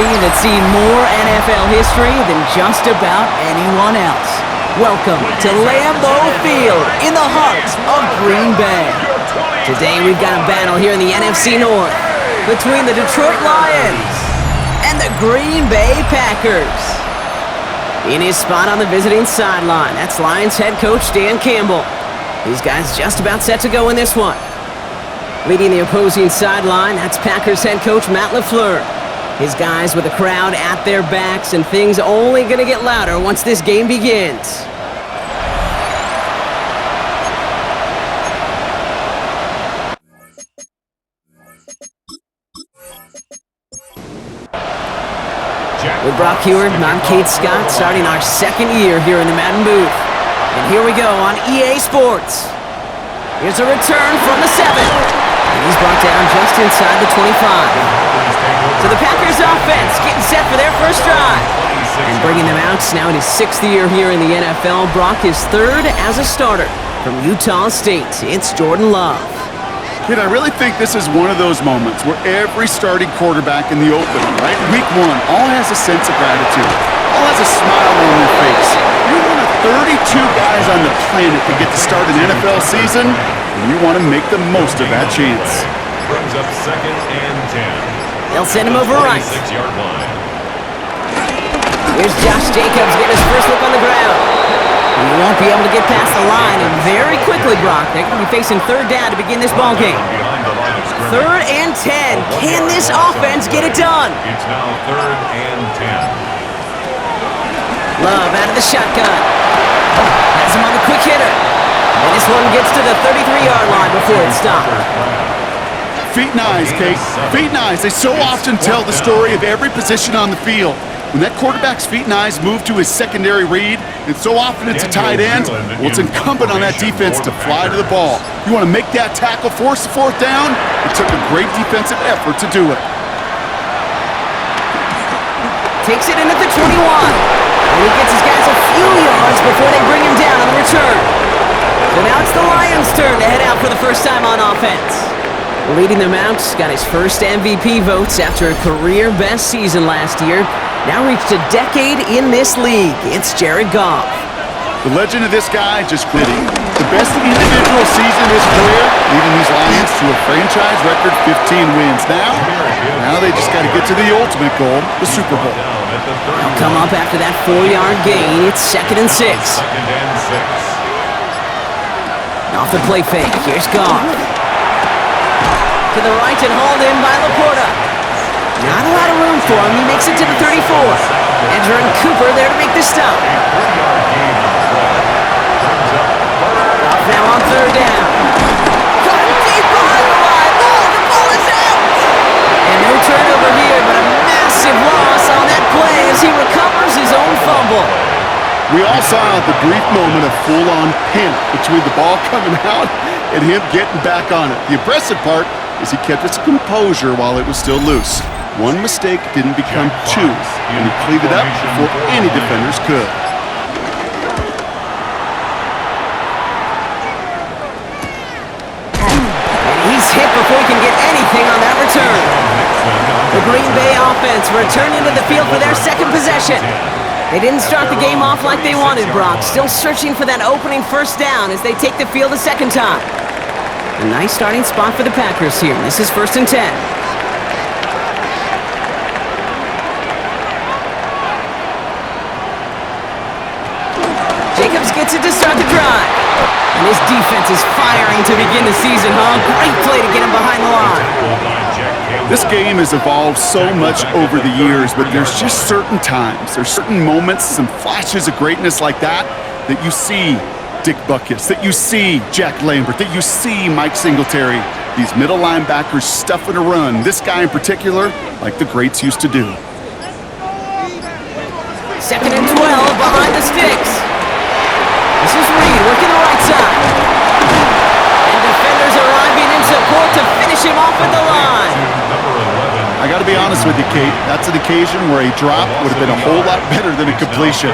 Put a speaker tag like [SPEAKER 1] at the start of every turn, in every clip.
[SPEAKER 1] personality that's seen more NFL history than just about anyone else. Welcome to Lambeau Field in the heart of Green Bay. Today we've got a battle here in the NFC North between the Detroit Lions and the Green Bay Packers. In his spot on the visiting sideline, that's Lions head coach Dan Campbell. These guys just about set to go in this one. Leading the opposing sideline, that's Packers head coach Matt LaFleur. His guys with the crowd at their backs, and things only going to get louder once this game begins. With Brock Heward, I'm Kate Scott, starting our second year here in the Madden booth. And here we go on EA Sports. Here's a return from the 7. And he's brought down just inside the 25. So the Packers offense getting set for their first drive. And bringing them out now in his 6th year here in the NFL. Brock is 3rd as a starter from Utah State. It's Jordan Love.
[SPEAKER 2] Kid, I really think this is one of those moments where every starting quarterback in the opening, right? Week 1, all has a sense of gratitude. All has a smile on their face. You're one of 32 guys on the planet to get to start an NFL season, and you want to make the most of that chance.
[SPEAKER 3] Brings up 2nd and 10.
[SPEAKER 1] They'll send him over right.
[SPEAKER 3] 6-yard line.
[SPEAKER 1] Here's Josh Jacobs getting his first look on the ground. He won't be able to get past the line, and very quickly, Brock, they're going to be facing 3rd down to begin this ball game. 3rd and 10. Can this offense get it done?
[SPEAKER 3] It's now 3rd and 10.
[SPEAKER 1] Love out of the shotgun. Has him on the quick hitter. And this one gets to the 33-yard line before it's stopped.
[SPEAKER 2] Feet and eyes, Kate. Feet and eyes. They so often tell the story of every position on the field. When that quarterback's feet and eyes move to his secondary read, and so often it's a tight end, well, it's incumbent on that defense to fly to the ball. You want to make that tackle, force the 4th down? It took a great defensive effort to do it.
[SPEAKER 1] Takes it in at the 21. And he gets his guys a few yards before they bring him down on the return. So now it's the Lions' turn to head out for the first time on offense. Leading them out, got his first MVP votes after a career-best season last year. Now reached a decade in this league. It's Jared Goff.
[SPEAKER 2] The legend of this guy just gritty. The best individual season of his career, leading these Lions to a franchise record 15 wins. Now they just got to get to the ultimate goal, the Super Bowl.
[SPEAKER 1] They'll come up after that 4-yard gain. It's 2nd and 6. Off the play fake, here's Goff. To the right and hauled in by Laporta. Not a lot of room for him. He makes it to the 34. Andrew and Cooper there to make the stop. Off now on 3rd down. Caught deep behind the line. Oh, the ball is out. And no turnover here, but a massive loss on that play as he recovers his own fumble.
[SPEAKER 2] We all saw the brief moment of full-on panic between the ball coming out and him getting back on it. The impressive part is he kept his composure while it was still loose. One mistake didn't become 2, and he cleaned it up before any defenders could.
[SPEAKER 1] And he's hit before he can get anything on that return. The Green Bay offense returning to the field for their 2nd possession. They didn't start the game off like they wanted, Brock. Still searching for that opening 1st down as they take the field a 2nd time. A nice starting spot for the Packers here. This is 1st and 10. Jacobs gets it to start the drive. And his defense is firing to begin the season, huh? Great play to get him behind the line.
[SPEAKER 2] This game has evolved so much over the years, but there's just certain times, there's certain moments, some flashes of greatness like that you see Dick Butkus, that you see Jack Lambert, that you see Mike Singletary. These middle linebackers stuffing a run. This guy in particular, like the greats used to do.
[SPEAKER 1] 2nd and 12 behind the sticks. This is Reed working the right side. And defenders arriving in support to finish him off at the line.
[SPEAKER 2] I got to be honest with you, Kate. That's an occasion where a drop would have been a whole lot better than a completion.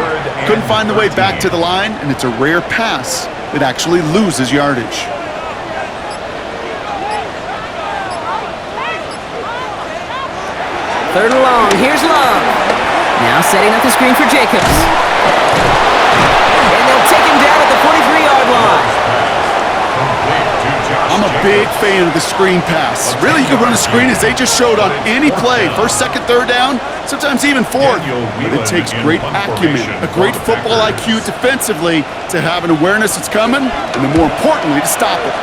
[SPEAKER 2] Couldn't find the way back to the line, and it's a rare pass that actually loses yardage.
[SPEAKER 1] Third and long. Here's Love. Now setting up the screen for Jacobs. And they'll take him down at the 43-yard line.
[SPEAKER 2] I'm a big fan of the screen pass. Really, you can run a screen as they just showed on any play. First, second, third down, sometimes even fourth. But it takes great acumen, a great football IQ defensively to have an awareness it's coming, and then more importantly, to stop it.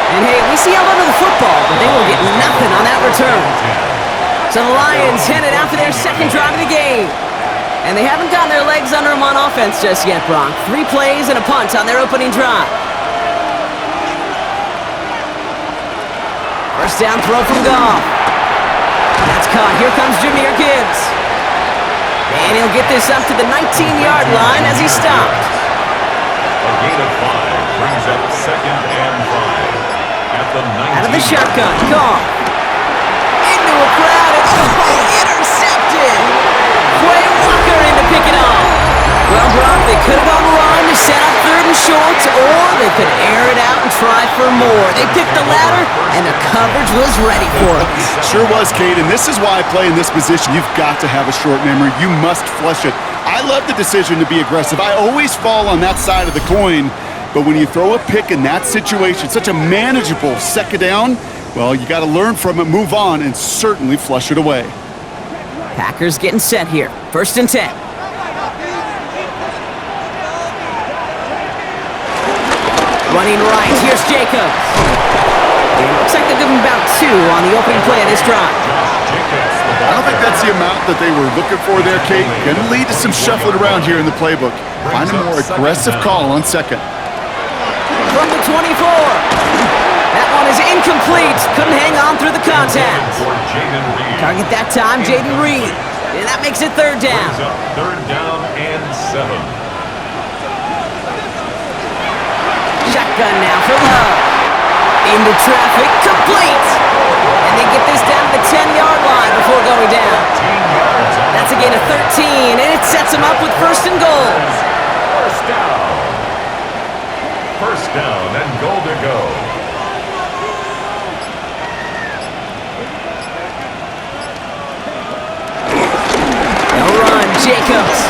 [SPEAKER 1] And hey, we see held onto the football, but they will get nothing on that return. So the Lions headed out for their second drive of the game. And they haven't gotten their legs under them on offense just yet, Bronk. 3 plays and a punt on their opening drive. First down throw from Goff. That's caught. Here comes Jahmyr Gibbs. And he'll get this up to the 19-yard line as he stopped.
[SPEAKER 3] A gain of 5 brings up second and 5 at the 19.
[SPEAKER 1] Out of the shotgun, Goff. Into a crowd, and intercepted! Quay Walker in to pick it off. Well, Brock, they could have gone run to set up third and short, or they could air it out and try for more. They picked the latter, and the coverage was ready for it.
[SPEAKER 2] Sure was, Kate, and this is why I play in this position. You've got to have a short memory. You must flush it. I love the decision to be aggressive. I always fall on that side of the coin, but when you throw a pick in that situation, such a manageable second down, well, you got to learn from it, move on, and certainly flush it away.
[SPEAKER 1] Packers getting set here. First and 10. Running right. Here's Jacobs. It looks like they'll give him about 2 on the opening play of this drive.
[SPEAKER 2] I don't think that's the amount that they were looking for there, Kate. Going to lead to some shuffling around here in the playbook. Find a more aggressive call on second.
[SPEAKER 1] From the 24. That one is incomplete. Couldn't hang on through the contact. Target that time, Jaden Reed. And that makes it third down.
[SPEAKER 3] Third down and 7.
[SPEAKER 1] Shotgun now for Love. Into traffic, complete. And they get this down to the 10-yard line before going down. That's a gain of 13, and it sets them up with first and goal.
[SPEAKER 3] First down. First down and goal to go.
[SPEAKER 1] Jacobs.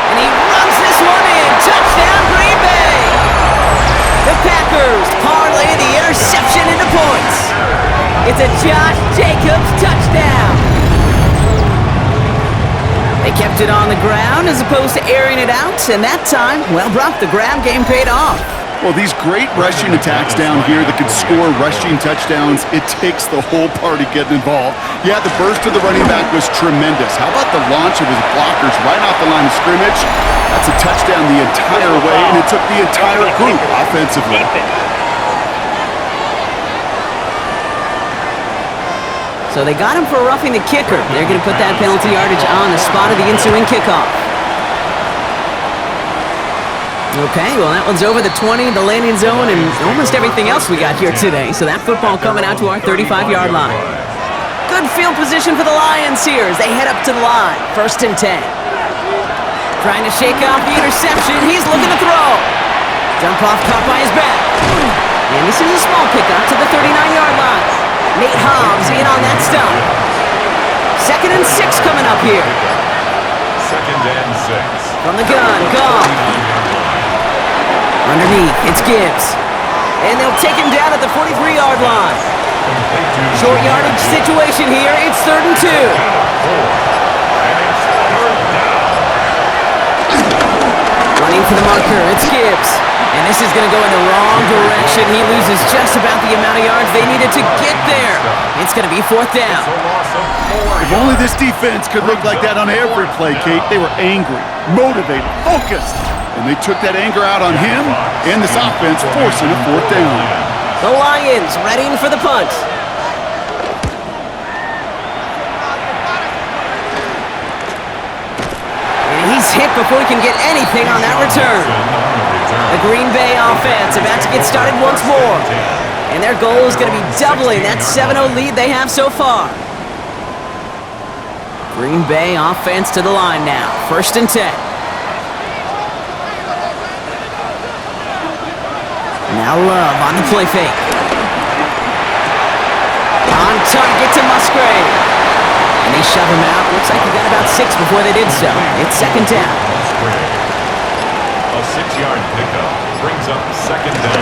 [SPEAKER 1] And he runs this one in. Touchdown, Green Bay. The Packers parlay the interception into points. It's a Josh Jacobs touchdown. They kept it on the ground as opposed to airing it out, and that time, well, Brock, the ground game paid off.
[SPEAKER 2] Well, these great rushing attacks down here that can score rushing touchdowns, it takes the whole party getting involved. Yeah, the burst of the running back was tremendous. How about the launch of his blockers right off the line of scrimmage? That's a touchdown the entire way, and it took the entire group offensively.
[SPEAKER 1] So they got him for roughing the kicker. They're going to put that penalty yardage on the spot of the ensuing kickoff. Okay, well, that one's over the 20, the landing zone, and almost everything else we got here today. So that football coming out to our 35-yard line. Good field position for the Lions here as they head up to the line. First and 10. Trying to shake off the interception. He's looking to throw. Dump off caught by his back. And this is a small pickup to the 39-yard line. Nate Hobbs in on that stop. Second and 6 coming up here.
[SPEAKER 3] Second and 6.
[SPEAKER 1] From the gun, Goff. Underneath, it's Gibbs. And they'll take him down at the 43-yard line. Short yardage situation here. It's third and 2. Running for the marker, it's Gibbs. And this is going to go in the wrong direction. He loses just about the amount of yards they needed to get there. It's going to be fourth down.
[SPEAKER 2] If only this defense could look like that on every play, Kate. They were angry, motivated, focused. And they took that anger out on him and this offense, forcing a fourth down.
[SPEAKER 1] The Lions readying for the punt. And he's hit before he can get anything on that return. The Green Bay offense about to get started once more. And their goal is going to be doubling that 7-0 lead they have so far. Green Bay offense to the line now. First and 10. Now Love on the play fake. On target to Musgrave. And they shove him out. Looks like he got about 6 before they did so. It's second down.
[SPEAKER 3] A 6-yard pickup brings up second down.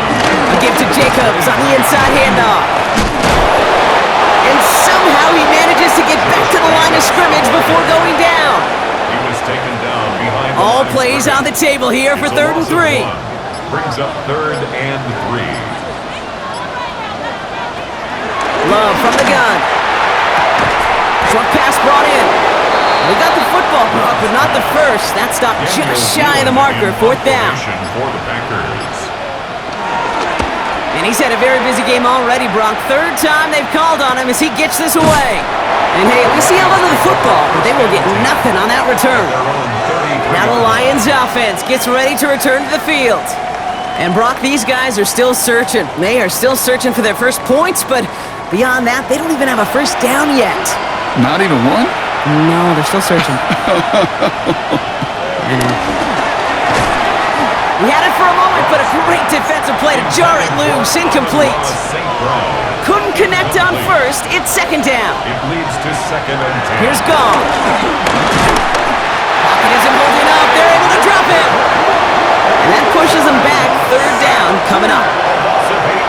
[SPEAKER 1] A give to Jacobs on the inside handoff. And somehow he manages to get back to the line of scrimmage before going down.
[SPEAKER 3] He was taken down behind the
[SPEAKER 1] All
[SPEAKER 3] line of
[SPEAKER 1] plays on the
[SPEAKER 3] scrimmage.
[SPEAKER 1] table here for
[SPEAKER 3] It's a
[SPEAKER 1] third and
[SPEAKER 3] loss of
[SPEAKER 1] 3.
[SPEAKER 3] 1. Brings up third and 3.
[SPEAKER 1] Love from the gun. Short pass brought in. They got the football, Brock, but not the first. That stopped just shy of the marker. Fourth down.
[SPEAKER 3] For the Packers.
[SPEAKER 1] And he's had a very busy game already, Brock. Third time they've called on him as he gets this away. And hey, at least he held onto the football, but they will get nothing on that return. Now the Lions offense gets ready to return to the field. And Brock, these guys are still searching. They are still searching for their first points, but beyond that, they don't even have a first down yet.
[SPEAKER 2] Not even one?
[SPEAKER 1] No, they're still searching. We had it for a moment, but a great defensive play to jar it loose. Incomplete. Couldn't connect on first. It's second down.
[SPEAKER 3] It leads to second and 10.
[SPEAKER 1] Here's Gong. Pocket isn't holding up. They're able to drop him. And that pushes them back. Third down coming up.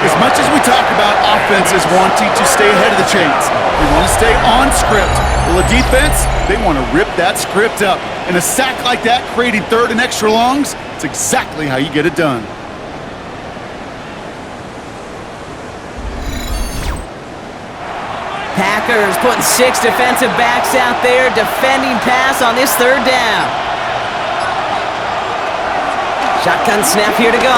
[SPEAKER 2] As much as we talk about offenses wanting to stay ahead of the chains, they want to stay on script. Well, the defense, they want to rip that script up. And a sack like that, creating third and extra longs, it's exactly how you get it done.
[SPEAKER 1] Packers putting 6 defensive backs out there defending pass on this third down. Shotgun snap here to go.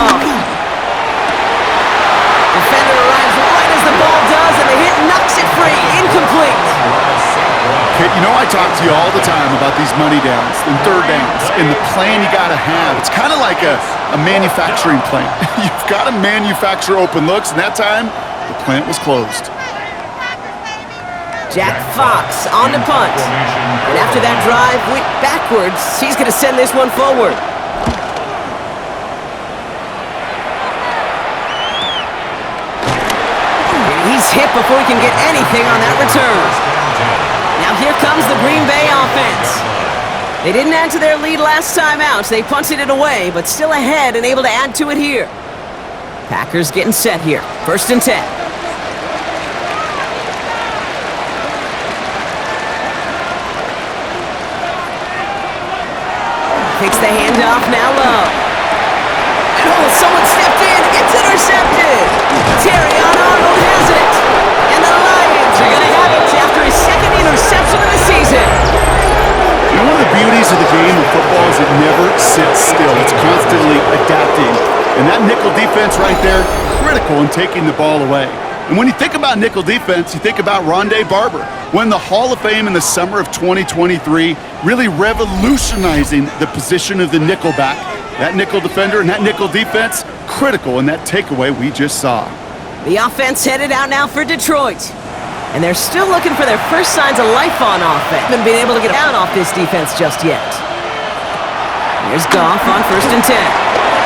[SPEAKER 1] Defender arrives right as the ball does, and the hit knocks it free. Incomplete.
[SPEAKER 2] Kit, you know I talk to you all the time about these money downs and third downs and the plan you got to have. It's kind of like a manufacturing plant. You've got to manufacture open looks, and that time, the plant was closed.
[SPEAKER 1] Jack Fox on the punt. And after that drive went backwards, he's going to send this one forward. He's hit before he can get anything on that return. Now here comes the Green Bay offense. They didn't add to their lead last time out. They punted it away, but still ahead and able to add to it here. Packers getting set here. First and 10. Takes the handoff, now Love. And oh, someone stepped in. It's intercepted. Terry Arnold has it. And the Lions are going to have it after his second interception of the season.
[SPEAKER 2] You know, one of the beauties of the game of football is it never sits still. It's constantly adapting. And that nickel defense right there, critical in taking the ball away. And when you think about nickel defense, you think about Rondé Barber, won the Hall of Fame in the summer of 2023, really revolutionizing the position of the nickelback. That nickel defender and that nickel defense, critical in that takeaway we just saw.
[SPEAKER 1] The offense headed out now for Detroit. And they're still looking for their first signs of life on offense. Haven't been able to get out off this defense just yet. Here's Goff on first and 10.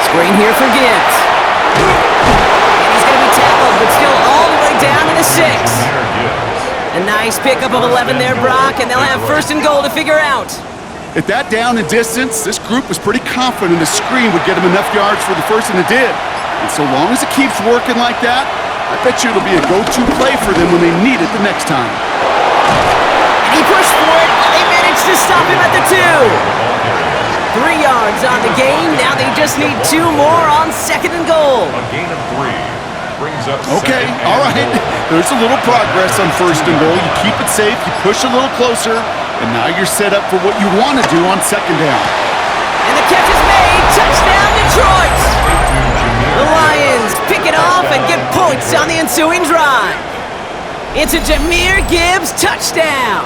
[SPEAKER 1] Screen here for Gibbs. And he's going to be tackled, but still all the way down to the 6. A nice pickup of 11 there, Brock, and they'll have first and goal to figure out.
[SPEAKER 2] At that down and distance, this group was pretty confident the screen would get them enough yards for the first, and it did. And so long as it keeps working like that, I bet you it'll be a go-to play for them when they need it the next time.
[SPEAKER 1] And he pushed for it, but they managed to stop him at the 2. 3 yards on the game. Now they just need 2 more on second and goal.
[SPEAKER 3] A gain of 3 brings up
[SPEAKER 2] Okay,
[SPEAKER 3] second
[SPEAKER 2] all
[SPEAKER 3] and
[SPEAKER 2] right.
[SPEAKER 3] goal.
[SPEAKER 2] There's a little progress on first and goal. You keep it safe, you push a little closer, and now you're set up for what you want to do on second down.
[SPEAKER 1] And the catch is made. Touchdown, Detroit. The Lions pick it off and get points on the ensuing drive. It's a Jahmyr Gibbs touchdown.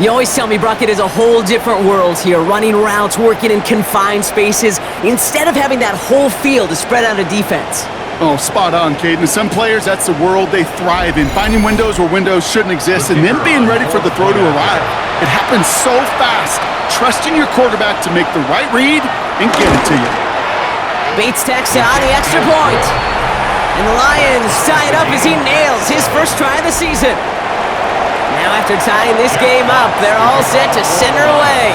[SPEAKER 1] You always tell me, Brock, it is a whole different world here, running routes, working in confined spaces, instead of having that whole field to spread out a defense.
[SPEAKER 2] Oh, spot on, Caden. Some players, that's the world they thrive in, finding windows where windows shouldn't exist, and then being ready for the throw to arrive. It happens so fast. Trusting your quarterback to make the right read and get it to you.
[SPEAKER 1] Bates tacks on the extra point. And the Lions tie it up as he nails his first try of the season. Now after tying this game up, they're all set to send her away.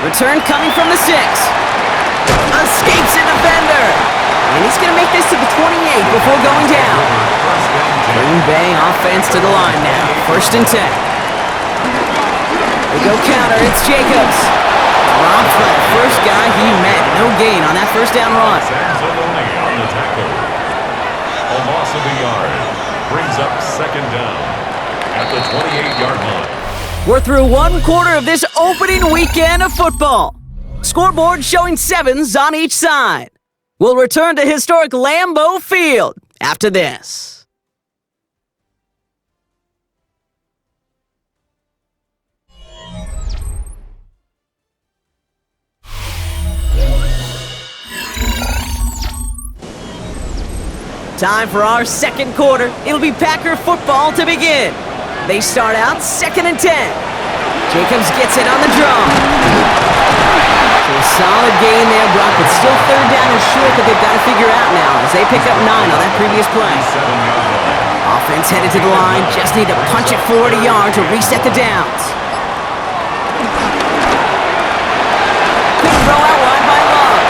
[SPEAKER 1] Return coming from the 6. Escapes a defender. And he's going to make this to the 28 before going down. Green Bay offense to the line now. 1st and 10. They go counter. It's Jacobs. Dropped by the first guy he met. No gain on that first down run.
[SPEAKER 3] On the tackle. A loss of a yard. Brings up 2nd down at the 28-yard line.
[SPEAKER 1] We're through one quarter of this opening weekend of football. Scoreboard showing 7s on each side. We'll return to historic Lambeau Field after this. Time for our second quarter. It'll be Packer football to begin. They start out 2nd and 10. Jacobs gets it on the draw. So a solid gain there, Brock, but still 3rd down and short that they've got to figure out now as they pick up 9 on that previous play. Offense headed to the line. Just need to punch it forward a yard to reset the downs. Quick throw out wide by Love.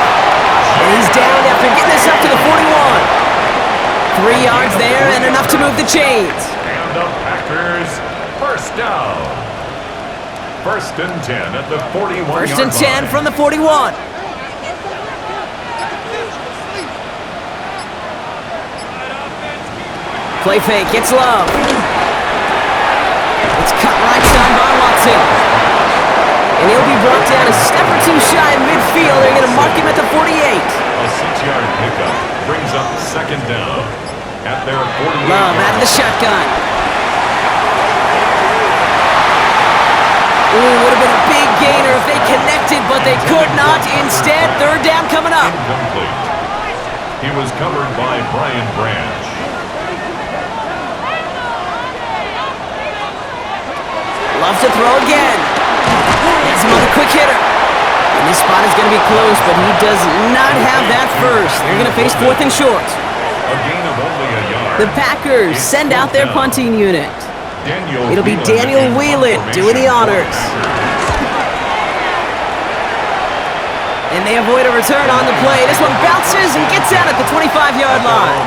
[SPEAKER 1] And he's down after getting this up to the 41. 3 yards there and enough to move the chains.
[SPEAKER 3] And the Packers, 1st down. 1st and 10 at the 41-yard line.
[SPEAKER 1] 1st and 10 from the 41. Play fake, it's Love. It's cut right side by Watson. And he'll be brought down a step or 2 shy in midfield. They're going to mark him at the 48.
[SPEAKER 3] A 6-yard pickup brings up 2nd down at their 48.
[SPEAKER 1] Love out of the shotgun. Ooh, would have been a big gainer if they connected, but they could not. Instead, 3rd down coming up.
[SPEAKER 3] Incomplete. He was covered by Brian Branch.
[SPEAKER 1] Loves to throw again. Has him on the quick hitter. And this spot is going to be close, but he does not have that first. They're going to face 4th and short.
[SPEAKER 3] A gain of only a yard.
[SPEAKER 1] The Packers send out their punting unit. It'll be Daniel Whelan doing the honors. And they avoid a return on the play. This one bounces and gets out at the 25-yard line.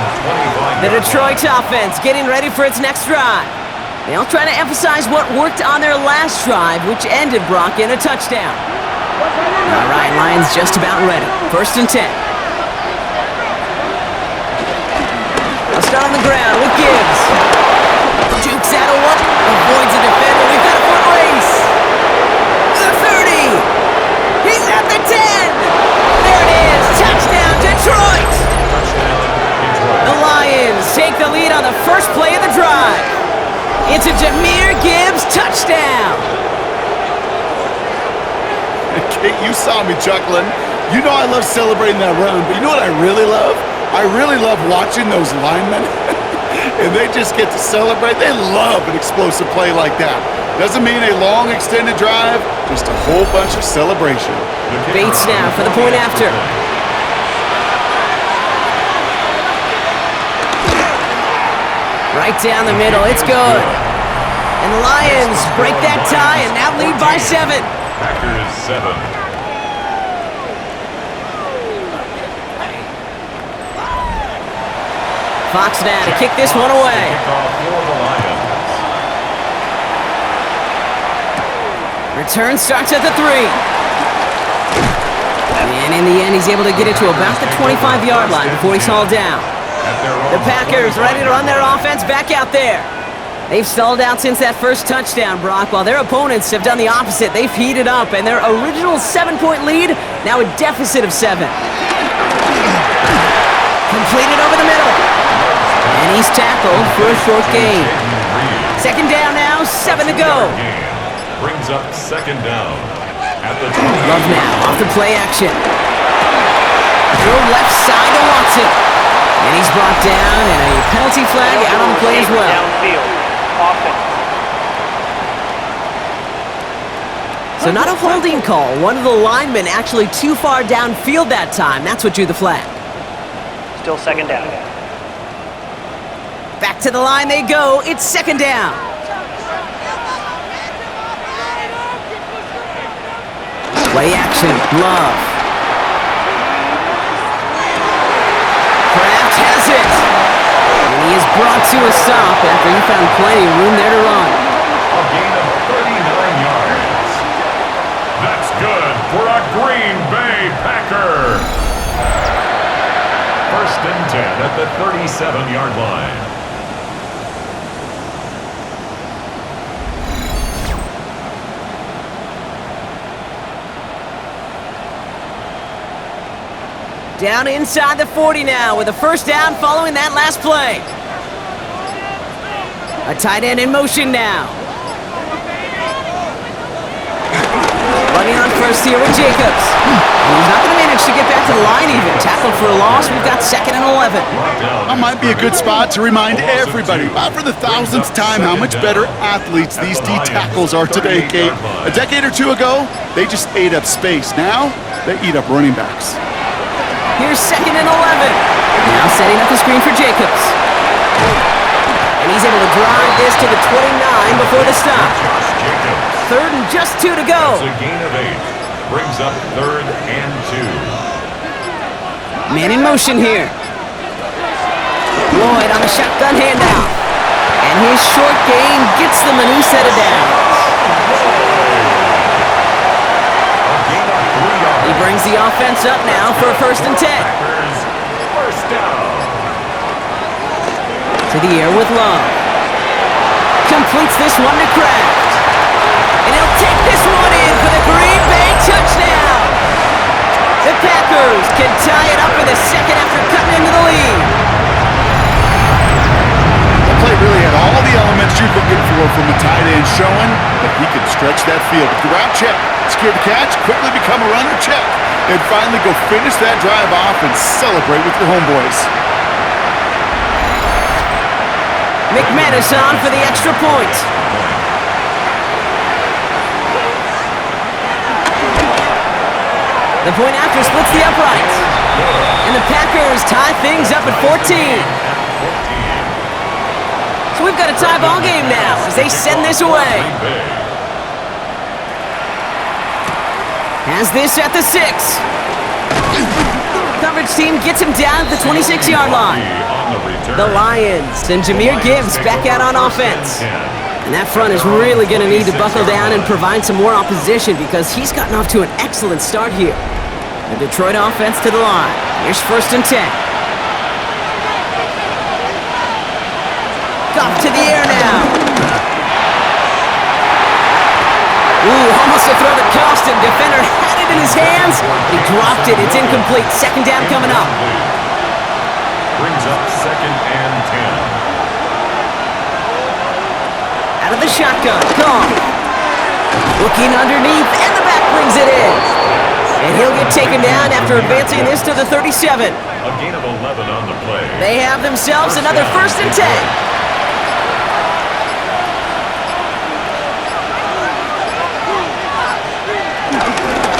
[SPEAKER 1] The Detroit offense getting ready for its next drive. They'll try to emphasize what worked on their last drive, which ended, Brock, in a touchdown. All right, Lions just about ready. 1st and 10. They'll start on the ground with Gibbs. Jukes out of one. Avoids a defender. We've got a foot race. The 30. He's at the 10. There it is. Touchdown, Detroit. The Lions take the lead on the first play of the drive. It's a Jahmyr Gibbs touchdown.
[SPEAKER 2] Kate, you saw me chuckling. You know I love celebrating that run, but you know what I really love? I really love watching those linemen. And they just get to celebrate. They love an explosive play like that. Doesn't mean a long extended drive, just a whole bunch of celebration.
[SPEAKER 1] Bates now for the point after. Right down the middle, it's good. And the Lions break that tie and now lead by 7.
[SPEAKER 3] Packers 7.
[SPEAKER 1] Fox now to kick this one away. Return starts at the 3. And in the end, he's able to get it to about the 25-yard line before he's hauled down. The Packers ready to run their offense back out there. They've stalled out since that first touchdown, Brock, while their opponents have done the opposite. They've heated up, and their original 7-point lead, now a deficit of 7. Completed over the middle. And he's tackled for a short gain. 2nd down now, 7 to go.
[SPEAKER 3] Brings up 2nd down at the 20.
[SPEAKER 1] Love now, off the play action. Throw left side to Watson. And he's brought down, and a penalty flag out on the play as well.
[SPEAKER 4] Downfield.
[SPEAKER 1] So not a holding call. One of the linemen actually too far downfield that time. That's what drew the flag.
[SPEAKER 4] Still second down.
[SPEAKER 1] Back to the line they go. It's second down. Play action. Love. Kraft has it. And he is brought to a stop after he found plenty of room there to run.
[SPEAKER 3] A gain of 39 yards. That's good for a Green Bay Packer. First and 10 at the 37-yard line.
[SPEAKER 1] Down inside the 40 now with a first down following that last play. A tight end in motion now. Running on first here with Jacobs. And he's not going to manage to get back to the line even. Tackled for a loss. We've got second and 11.
[SPEAKER 2] That might be a good spot to remind everybody, about for the thousandth time, how much better athletes these D tackles are today, Kate. A decade or two ago, they just ate up space. Now, they eat up running backs.
[SPEAKER 1] Here's second and 11. Now setting up the screen for Jacobs. And he's able to drive this to the 29 before the stop. Third and just 2 to go.
[SPEAKER 3] That's a gain of 8. Brings up third and 2.
[SPEAKER 1] Man in motion here. Lloyd on the shotgun handout. And his short gain gets them a new set of downs. He brings the offense up now for a first and 10.
[SPEAKER 3] First down.
[SPEAKER 1] To the air with Love. Completes this one to Kraft. And he'll take this one in for the Green Bay touchdown. The Packers can tie it up in the second after cutting into the lead.
[SPEAKER 2] The play really had all the elements you're looking for from a tight end, showing that he can stretch that field. With the route check, secure the catch, quickly become a runner check, and finally go finish that drive off and celebrate with your homeboys.
[SPEAKER 1] McManus on for the extra point. The point after splits the uprights. And the Packers tie things up at 14. So we've got a tie ball game now as they send this away. Has this at the 6. Coverage team gets him down at the 26-yard line. The Lions and Jahmyr Gibbs back out on offense. And that front is really going to need to buckle down and provide some more opposition because he's gotten off to an excellent start here. The Detroit offense to the line. Here's first and 10. Goff to the air now. Ooh, almost a throw that cost him. Defender had it in his hands. He dropped it. It's incomplete. Second down coming up.
[SPEAKER 3] Brings up second and 10.
[SPEAKER 1] Out of the shotgun. Goff. Looking underneath, and the back brings it in. And he'll get taken down after advancing this to the 37.
[SPEAKER 3] A gain of 11 on the play.
[SPEAKER 1] They have themselves another first and 10.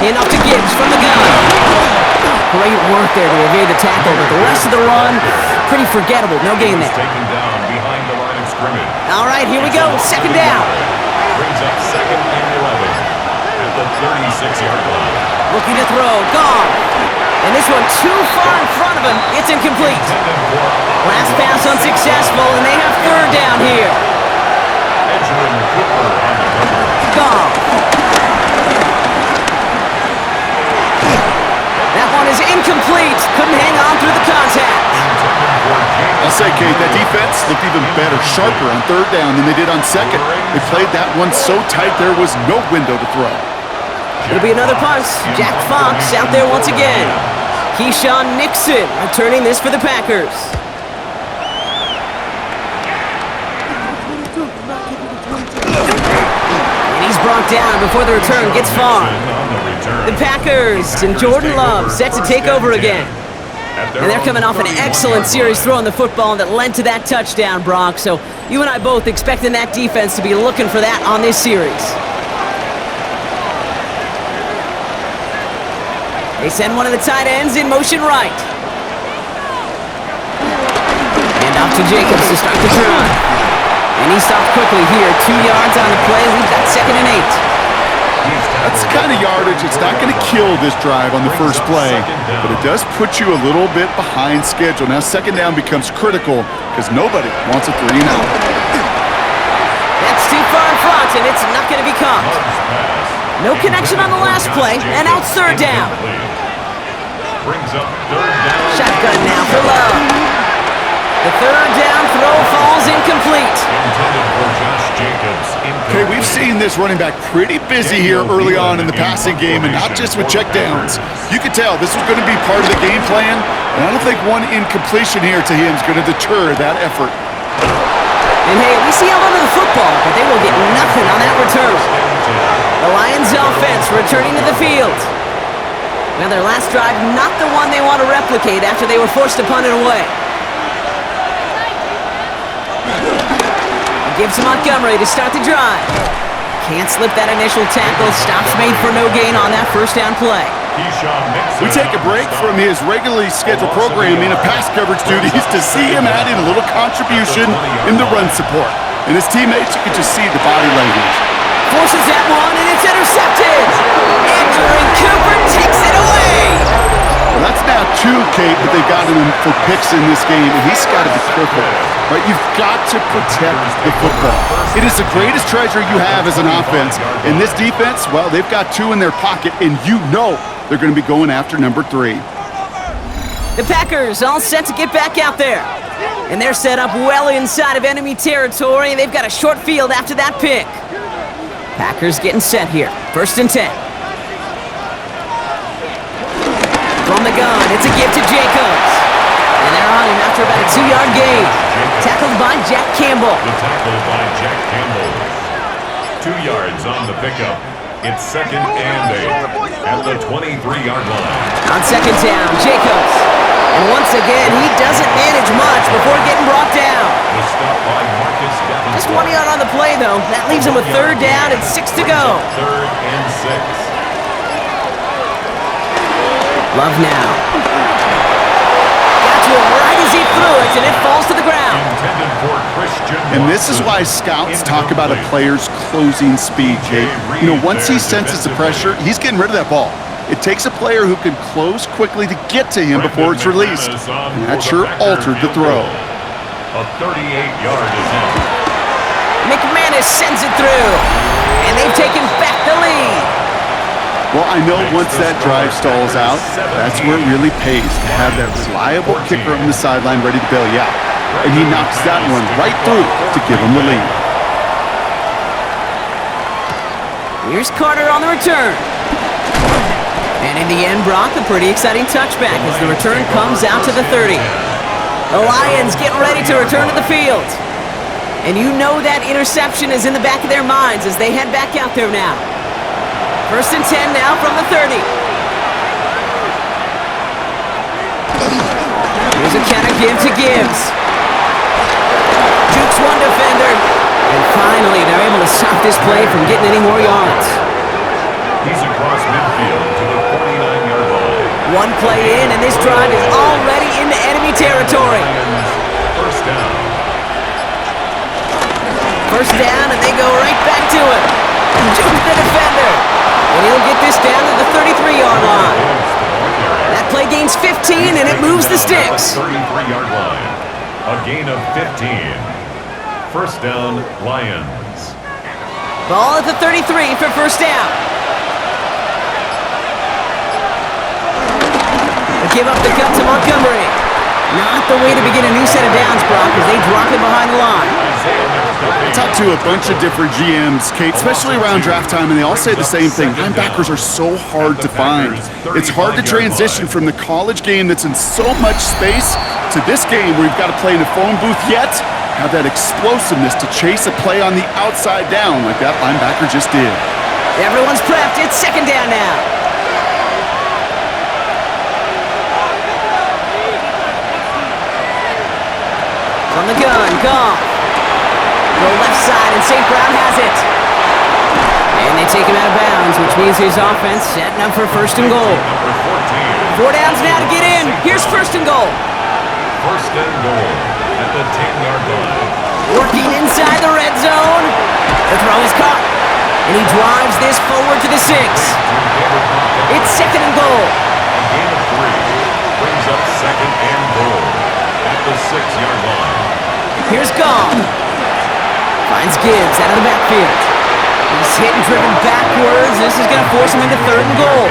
[SPEAKER 1] And up to Gibbs from the gun. Great work there to evade the tackle, but the rest of the run, pretty forgettable. No gain there.
[SPEAKER 3] Taken down behind the line of scrimmage.
[SPEAKER 1] All right, here we go. Second down.
[SPEAKER 3] Brings up second and 11 at the 36-yard line.
[SPEAKER 1] Looking to throw. Gone. And this one too far in front of him. It's incomplete. Last pass unsuccessful, and they have third down here.
[SPEAKER 3] Edgerrin Cooper on the cover.
[SPEAKER 1] Gone. That one is incomplete. Couldn't hang on through the contact.
[SPEAKER 2] I'll say, Kate, that defense looked even better, sharper on third down than they did on second. They played that one so tight there was no window to throw.
[SPEAKER 1] It'll be another punt. Jack Fox out there once again. Keyshawn Nixon returning this for the Packers. And he's brought down before the return gets far. The Packers and Jordan Love set to take over again. And they're coming off an excellent series throwing the football that led to that touchdown, Brock. So you and I both expecting that defense to be looking for that on this series. They send one of the tight ends in motion right. Off to Jacobs to start the drive. And he stopped quickly here. 2 yards on the play. We've got 2nd and 8.
[SPEAKER 2] That's the kind of yardage. It's not going to kill this drive on the first play, but it does put you a little bit behind schedule. Now 2nd down becomes critical because nobody wants a 3 and out.
[SPEAKER 1] That's too far in front, and it's not going to be caught. No connection on the last play, and out 3rd down.
[SPEAKER 3] Brings up 3rd down.
[SPEAKER 1] Shotgun now for Love. The 3rd down throw falls incomplete.
[SPEAKER 3] Intended for Josh Jacobs.
[SPEAKER 2] Okay, we've seen this running back pretty busy here early on in the passing game, and not just with checkdowns. You could tell this was going to be part of the game plan, and I don't think one incompletion here to him is going to deter that effort.
[SPEAKER 1] And hey, at least he held onto the football, but they will get nothing on that return. The Lions offense returning to the field. Now their last drive, not the one they want to replicate after they were forced to punt it away. Gives to Montgomery to start the drive. Can't slip that initial tackle. Stops made for no gain on that 1st down play.
[SPEAKER 2] We take a break from his regularly scheduled programming of pass coverage duties to see him add in a little contribution in the run support. And his teammates, you can just see the body language.
[SPEAKER 1] Forces that one, and it's intercepted. Andrew Cooper takes it away.
[SPEAKER 2] Well, that's now 2, Kate, that they've gotten him for picks in this game, and he's got to be careful. Right? You've got to protect the football. It is the greatest treasure you have as an offense. In this defense, well, they've got 2 in their pocket, and you know they're going to be going after number 3.
[SPEAKER 1] The Packers all set to get back out there. And they're set up well inside of enemy territory. They've got a short field after that pick. Packers getting set here. 1st and 10. From the gun, it's a give to Jacobs. And they're on him after about a 2-yard gain. Tackled by Jack Campbell.
[SPEAKER 3] The tackle by Jack Campbell. 2 yards on the pickup. It's 2nd and 8 at the 23-yard line.
[SPEAKER 1] On 2nd down, Jacobs. And once again, he doesn't manage much before getting brought down.
[SPEAKER 3] The stop by Marcus Davenport.
[SPEAKER 1] Just 1 yard on the play, though. That leaves him with 3rd down and 6 to go.
[SPEAKER 3] 3rd and 6.
[SPEAKER 1] Love now. Got to him right as he threw it, and it falls to the ground.
[SPEAKER 3] Intended for Christian.
[SPEAKER 2] And this is why scouts talk about a player's closing speed, Kate. You know, once he senses the pressure, he's getting rid of that ball. It takes a player who can close quickly to get to him before it's released. And that sure altered the throw.
[SPEAKER 3] A 38-yard attempt.
[SPEAKER 1] McManus sends it through, and they've taken back the lead.
[SPEAKER 2] Well, I know once that drive stalls out, that's where it really pays to have that reliable kicker on the sideline ready to bail you out. And he knocks that one right through to give him the lead.
[SPEAKER 1] Here's Carter on the return. And in the end, Brock, a pretty exciting touchback as the return comes out to the 30. The Lions getting ready to return to the field. And you know that interception is in the back of their minds as they head back out there now. 1st and 10 now from the 30. Here's a counter give to Gibbs. Jukes one defender. And finally, they're able to stop this play from getting any more yards.
[SPEAKER 3] He's across midfield to the 49-yard line.
[SPEAKER 1] One play in, and this drive is already into enemy territory.
[SPEAKER 3] 1st down.
[SPEAKER 1] 1st down, and they go right back to it. Jukes the defender. And he'll get this down to the 33-yard line. That play gains 15, and it moves the sticks.
[SPEAKER 3] 33-yard line. A gain of 15. 1st down, Lions.
[SPEAKER 1] Ball at the 33 for 1st down. They give up the cut to Montgomery. Not the way to begin a new set of downs, Brock, as they drop it behind the line.
[SPEAKER 2] I talked to a bunch of different GMs, Kate, especially around draft time, and they all say the same thing. Linebackers are so hard to find. It's hard to transition from the college game that's in so much space to this game where you've got to play in a phone booth, yet have that explosiveness to chase a play on the outside down like that linebacker just did.
[SPEAKER 1] Everyone's prepped. It's 2nd down now. From the gun, Goff. Go left side, and St. Brown has it. And they take him out of bounds, which means his offense setting up for 1st and goal. 4 downs now to get in. Here's 1st and goal.
[SPEAKER 3] 1st and goal at the 10-yard line.
[SPEAKER 1] Working inside the red zone. The throw is caught. And he drives this forward to the 6. It's 2nd and goal.
[SPEAKER 3] A gain of 3 brings up 2nd and goal at the 6-yard line.
[SPEAKER 1] Here's Goff. Finds Gibbs out of the backfield. He's hit and driven backwards. This is going to force him into 3rd and goal.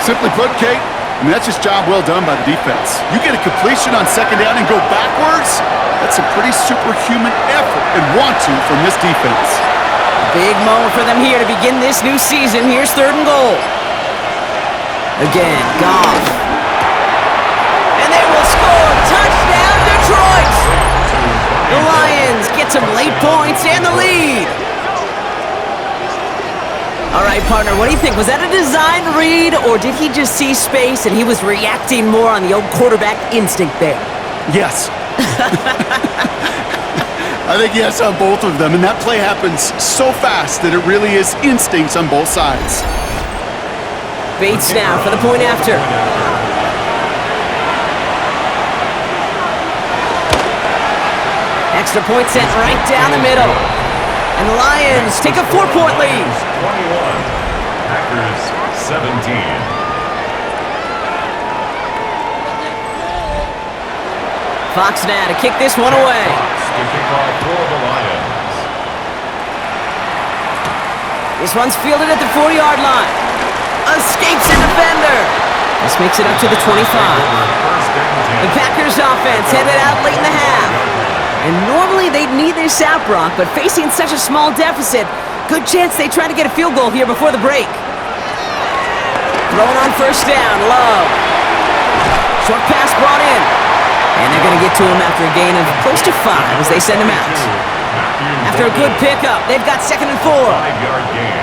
[SPEAKER 2] Simply put, Kate, that's just job well done by the defense. You get a completion on 2nd down and go backwards. That's a pretty superhuman effort and want to from this defense.
[SPEAKER 1] Big moment for them here to begin this new season. Here's 3rd and goal. Again, Goff. And they will score. Touchdown, Detroit! The Lions get some late points and the lead. All right, partner, what do you think? Was that a design read, or did he just see space and he was reacting more on the old quarterback instinct there?
[SPEAKER 2] Yes. I think yes on both of them, and that play happens so fast that it really is instincts on both sides.
[SPEAKER 1] Bates now for the point after. Extra point sent right down the middle. And the Lions take a 4-point lead.
[SPEAKER 3] 21. Packers 17.
[SPEAKER 1] Fox now to kick this one away.
[SPEAKER 3] To kick off for the Lions.
[SPEAKER 1] This one's fielded at the 4-yard line. Escapes a defender. This makes it up to the 25. The Packers offense headed out late in the half. And normally they'd need this out, Brock, but facing such a small deficit, good chance they try to get a field goal here before the break. Throwing on 1st down, Love. Short pass brought in. And they're going to get to him after a gain of close to 5 as they send him out. After a good pickup, they've got 2nd and 4.
[SPEAKER 3] 5-yard gain.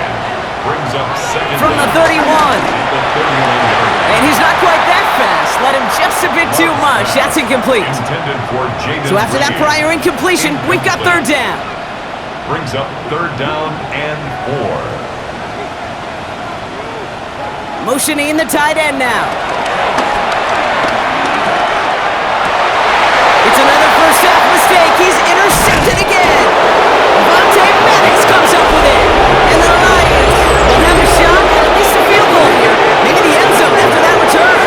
[SPEAKER 3] Brings up 2nd
[SPEAKER 1] From the 31. And he's not quite that fast. Let him just a bit too much. That's incomplete. So after that prior incompletion, we've got 3rd down.
[SPEAKER 3] Brings up 3rd down and 4.
[SPEAKER 1] Motioning the tight end now. It's another first half mistake. He's intercepted again. Vontae Maddox comes up with it. And the Lions will have a shot at least a field goal here. Maybe the end zone after that return.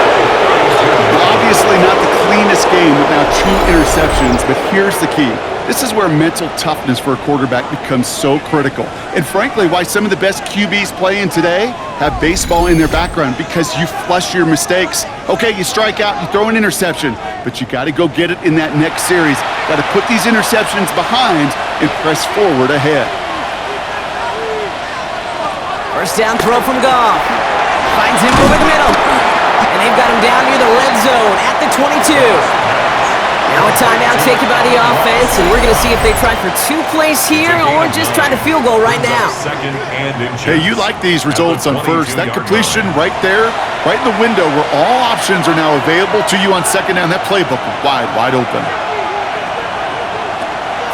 [SPEAKER 2] Obviously not the cleanest game with now 2 interceptions, but here's the key. This is where mental toughness for a quarterback becomes so critical. And frankly, why some of the best QBs playing today have baseball in their background, because you flush your mistakes. Okay, you strike out, you throw an interception, but you got to go get it in that next series. Got to put these interceptions behind and press forward ahead.
[SPEAKER 1] 1st down throw from Goff. Finds him over the middle. And they've got him down near the red zone at the 22. Now a timeout taken by the offense, and we're going to see if they try for 2 plays here or just try to field goal right now.
[SPEAKER 2] Hey, you like these results on 1st. That completion right there, right in the window where all options are now available to you on 2nd down. That playbook wide open.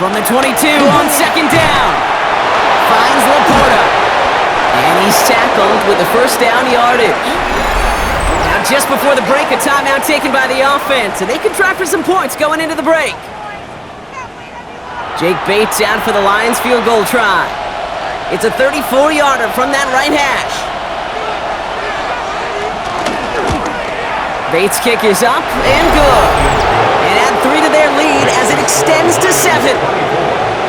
[SPEAKER 1] From the 22 on 2nd down. Finds Laporta. And he's tackled with the 1st down yardage. Now just before the break, a timeout taken by the offense, and they can try for some points going into the break. Jake Bates out for the Lions field goal try. It's a 34-yarder from that right hash. Bates' kick is up and good. And add 3 to their lead as it extends to 7.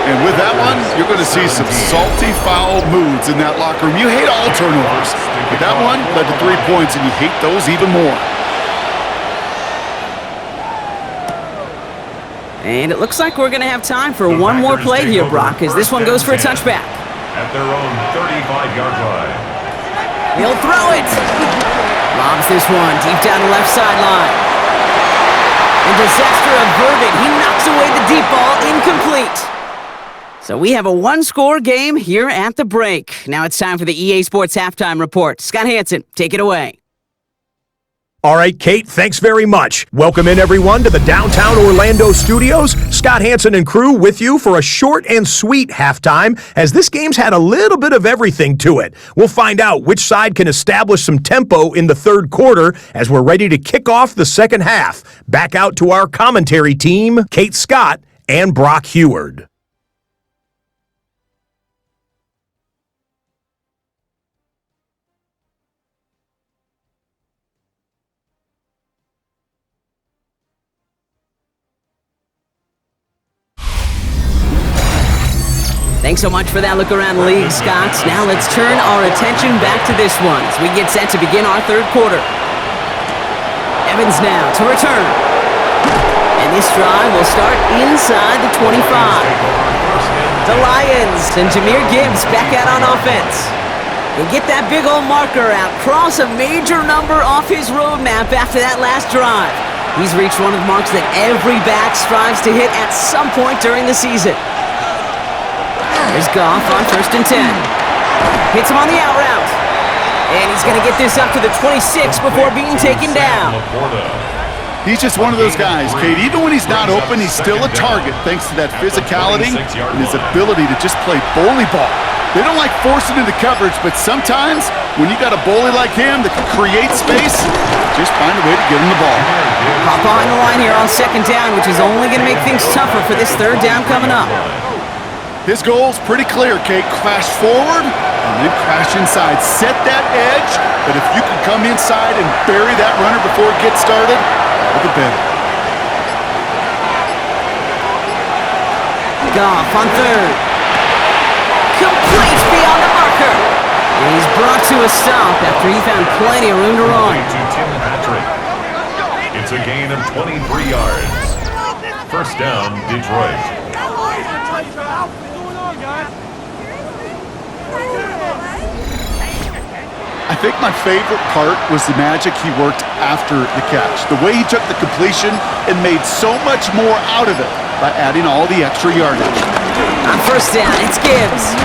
[SPEAKER 2] And with that one, you're going to see some salty, foul moods in that locker room. You hate all turnovers, but that one led to 3 points, and you hate those even more.
[SPEAKER 1] And it looks like we're going to have time for one more play here, Brock, as this one goes for a touchback.
[SPEAKER 3] At their own 35-yard line.
[SPEAKER 1] He'll throw it. Lobs this one deep down the left sideline. And disaster averted. He knocks away the deep ball, incomplete. So we have a 1-score game here at the break. Now it's time for the EA Sports Halftime Report. Scott Hansen, take it away.
[SPEAKER 4] All right, Kate, thanks very much. Welcome in, everyone, to the downtown Orlando studios. Scott Hansen and crew with you for a short and sweet halftime, as this game's had a little bit of everything to it. We'll find out which side can establish some tempo in the third quarter as we're ready to kick off the second half. Back out to our commentary team, Kate Scott and Brock Heward.
[SPEAKER 1] Thanks so much for that look around the league, Scott. Now let's turn our attention back to this one as we get set to begin our third quarter. Evans now to return. And this drive will start inside the 25. The Lions and Jahmyr Gibbs back out on offense. They get that big old marker out, cross a major number off his roadmap after that last drive. He's reached one of the marks that every back strives to hit at some point during the season. There's Goff on 1st and 10. Hits him on the out route. And he's going to get this up to the 26 before being taken down.
[SPEAKER 2] He's just one of those guys, Kate. Even when he's not open, he's still a target thanks to that physicality and his ability to just play bully ball. They don't like forcing into coverage, but sometimes when you got a bully like him that can create space, just find a way to get him the ball.
[SPEAKER 1] Hop on the line here on 2nd down, which is only going to make things tougher for this 3rd down coming up.
[SPEAKER 2] His goal's pretty clear, Kate. Crash forward and then crash inside. Set that edge, but if you can come inside and bury that runner before it gets started, all the better.
[SPEAKER 1] Goff on 3rd. Complete beyond the marker. And he's brought to a stop after he found plenty of room to run.
[SPEAKER 3] To Tim Patrick. It's a gain of 23 yards. 1st down, Detroit.
[SPEAKER 2] I think my favorite part was the magic he worked after the catch. The way he took the completion and made so much more out of it by adding all the extra yardage.
[SPEAKER 1] On 1st down, it's Gibbs.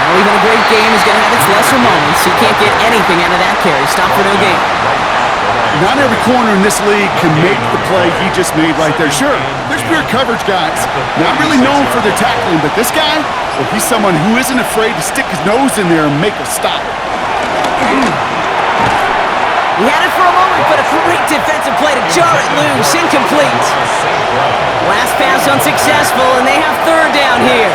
[SPEAKER 1] Now even a great game is going to have its lesser moments. You can't get anything out of that carry. Stop for no gain.
[SPEAKER 2] Not every corner in this league can make the play he just made right there. Sure, there's pure coverage guys, not really known for their tackling, but this guy, well, he's someone who isn't afraid to stick his nose in there and make a stop.
[SPEAKER 1] He had it for a moment, but a great defensive play to jar it loose. Incomplete. Last pass unsuccessful, and they have 3rd down here.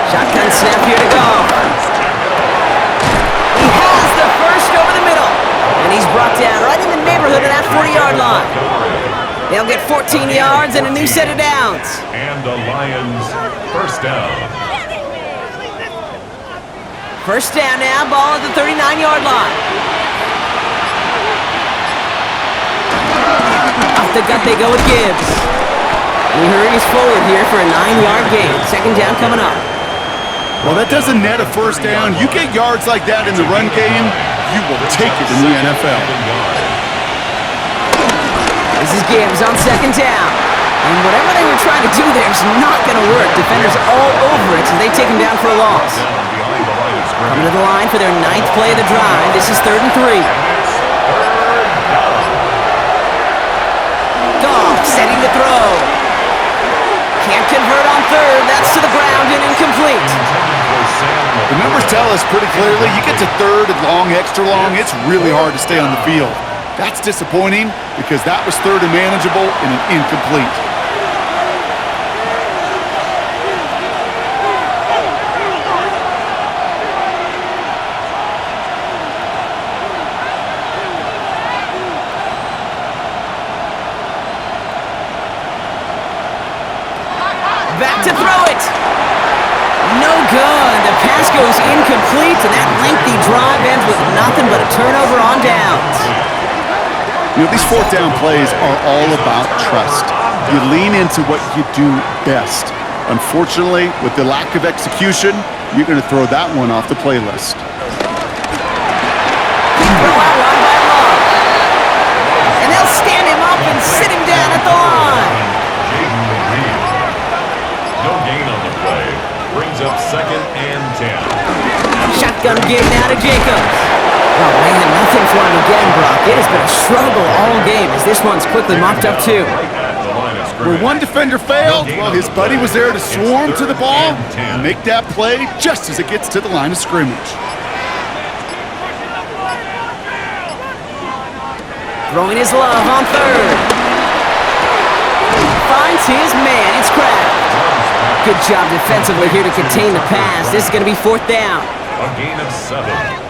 [SPEAKER 1] Shotgun snap here to go. He has the first over the middle, and he's brought down right in the neighborhood of that 40-yard line. They'll get 14 yards and a new set of downs.
[SPEAKER 3] And the Lions, 1st down.
[SPEAKER 1] 1st down now, ball at the 39-yard line. Off the gut they go with Gibbs. He hurries forward here for a 9-yard gain. 2nd down coming up.
[SPEAKER 2] Well, that doesn't net a 1st down. You get yards like that in the run game, you will take it in the NFL.
[SPEAKER 1] This is Gibbs on 2nd down. And whatever they were trying to do there is not going to work. Defenders all over it, so they take him down for a loss. Coming to the line for their 9th play of the drive. This is 3rd and 3. Goff setting the throw. Can't convert on 3rd. That's to the ground and incomplete.
[SPEAKER 2] The numbers tell us pretty clearly, you get to 3rd and long, extra long, it's really hard to stay on the field. That's disappointing because that was 3rd and manageable and an incomplete.
[SPEAKER 1] Back to throw it. No good. The pass goes incomplete, and that lengthy drive ends with nothing but a turnover on downs.
[SPEAKER 2] You know, these 4th down plays are all about trust. You lean into what you do best. Unfortunately, with the lack of execution, you're going to throw that one off the playlist.
[SPEAKER 1] Throw out line by Love. And they'll stand him up and sit him down at the line.
[SPEAKER 3] No gain on the play. Brings up 2nd and 10.
[SPEAKER 1] Shotgun gig now to Jacobs. Oh, man, nothing for him again, Brock. It has been a struggle all game as this one's quickly mopped up, too.
[SPEAKER 2] Where one defender failed, well, his buddy was there to swarm to the ball and make that play just as it gets to the line of scrimmage.
[SPEAKER 1] Throwing his love on third. Finds his man. It's Kraft. Good job defensively here to contain the pass. This is going to be fourth down.
[SPEAKER 3] A gain of 7.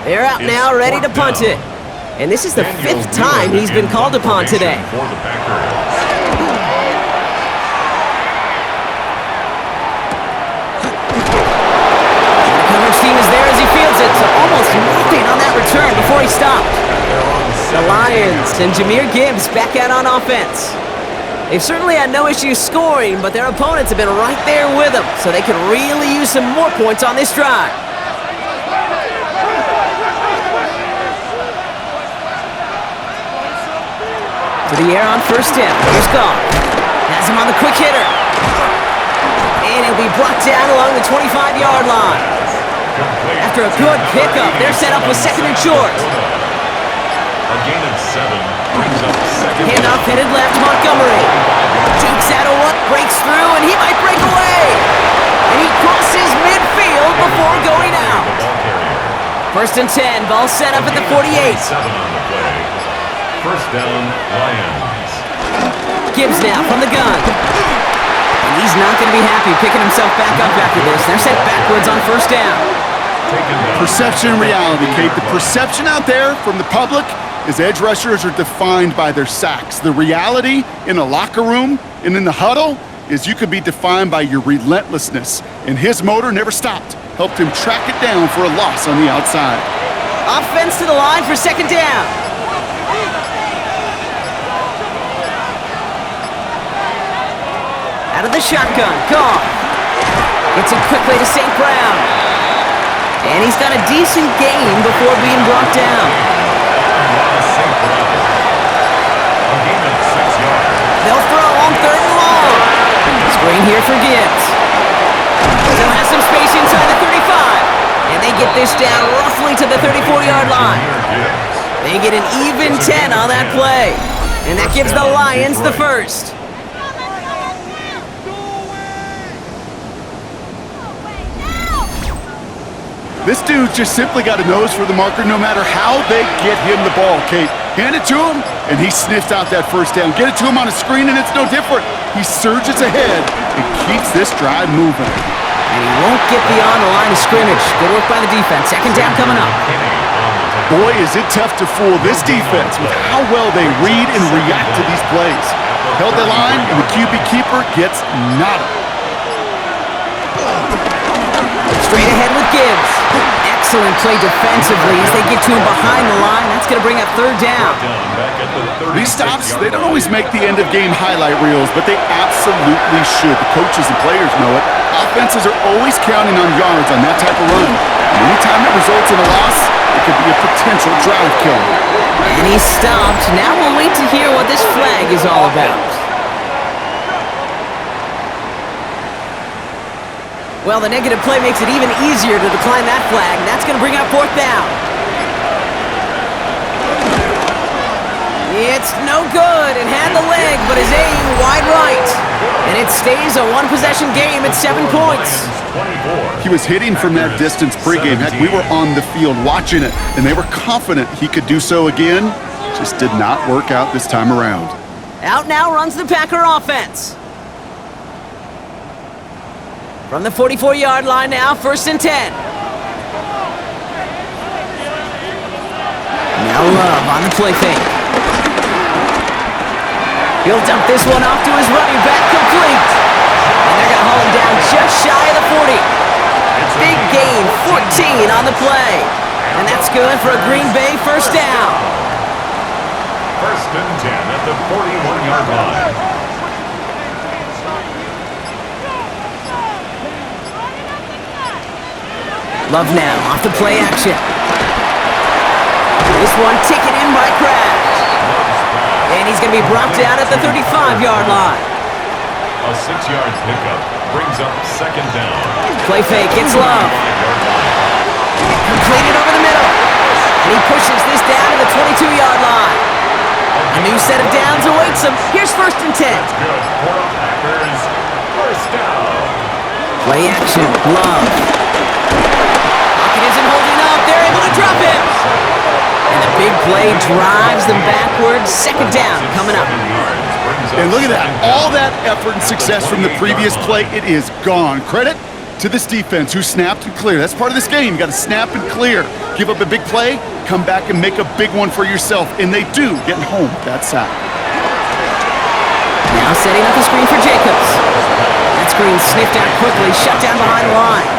[SPEAKER 1] They're out now, ready to punt it. And this is the fifth time he's been called upon today.
[SPEAKER 3] For the Packers.
[SPEAKER 1] Coverage team is there as he fields it, so almost nothing on that return before he stopped. The Lions and Jahmyr Gibbs back out on offense. They've certainly had no issues scoring, but their opponents have been right there with them, so they could really use some more points on this drive. To the air on first down. Here's Goff. Has him on the quick hitter. And he'll be brought down along the 25-yard line. After a good pickup, they're set up with second and short.
[SPEAKER 3] A gain of 7 brings up second.
[SPEAKER 1] Handoff headed left, Montgomery. Jukes out of one, breaks through, and he might break away. And he crosses midfield before going out. First and 10, ball set up at the 48.
[SPEAKER 3] 7 on the play. First down, Lions.
[SPEAKER 1] Gibbs now from the gun. And he's not going to be happy picking himself back up after this. They're set backwards on first down.
[SPEAKER 2] Perception and reality, Kate. The perception out there from the public is edge rushers are defined by their sacks. The reality in a locker room and in the huddle is you could be defined by your relentlessness. And his motor never stopped. Helped him track it down for a loss on the outside.
[SPEAKER 1] Offense to the line for second down. Out of the shotgun, Goff. Gets it quickly to St. Brown. And he's got a decent gain before being brought down. They'll throw on third and long. Screen here for Gibbs. Still has some space inside the 35. And they get this down roughly to the 34-yard line. They get an even 10 on that play. And that gives the Lions the first.
[SPEAKER 2] This dude just simply got a nose for the marker no matter how they get him the ball, Kate. Hand it to him, and he sniffs out that first down. Get it to him on a screen, and it's no different. He surges ahead and keeps this drive moving.
[SPEAKER 1] And he won't get beyond the line of scrimmage. Good work by the defense. Second down coming up.
[SPEAKER 2] Boy, is it tough to fool this defense with how well they read and react to these plays. Held the line, and the QB keeper gets nada.
[SPEAKER 1] Straight ahead with Gibbs. Excellent play defensively as they get to him behind the line. That's going to bring up third down.
[SPEAKER 2] These stops, they don't always make the end-of-game highlight reels, but they absolutely should. The coaches and players know it. Offenses are always counting on yards on that type of run. And anytime it results in a loss, it could be a potential drive killer.
[SPEAKER 1] And he's stopped. Now we'll wait to hear what this flag is all about. Well, the negative play makes it even easier to decline that flag. That's going to bring up fourth down. It's no good. It had the leg, but his aim wide right. And it stays a one-possession game at 7 points.
[SPEAKER 2] He was hitting from that distance pregame. Heck, we were on the field watching it, and they were confident he could do so again. Just did not work out this time around.
[SPEAKER 1] Out now runs the Packer offense. From the 44-yard line now, first and 10. Now Love on the play fake. He'll dump this one off to his running back, complete. And they're going to haul him down just shy of the 40. Big gain, 14 on the play. And that's good for a Green Bay first down.
[SPEAKER 3] First and 10 at the 41-yard line.
[SPEAKER 1] Love now, off the play action. This one taken in by Kraft. And he's going to be brought down at the 35-yard line.
[SPEAKER 3] A 6-yard pickup brings up second down.
[SPEAKER 1] Play fake, it's Love. Completed over the middle. And he pushes this down to the 22-yard line. A new set of downs awaits him. Here's 1st and 10.
[SPEAKER 3] That's good for the Packers. First down.
[SPEAKER 1] Play action. Love. Pocket isn't holding up. They're able to drop him. And the big play drives them backwards. 2nd down coming up.
[SPEAKER 2] And look at that. All that effort and success from the previous play, it is gone. Credit to this defense who snapped and cleared. That's part of this game. You got to snap and clear. Give up a big play, come back and make a big one for yourself. And they do, getting home with that sack.
[SPEAKER 1] Now setting up the screen for Jacobs. That screen sniffed out quickly, shut down behind the line.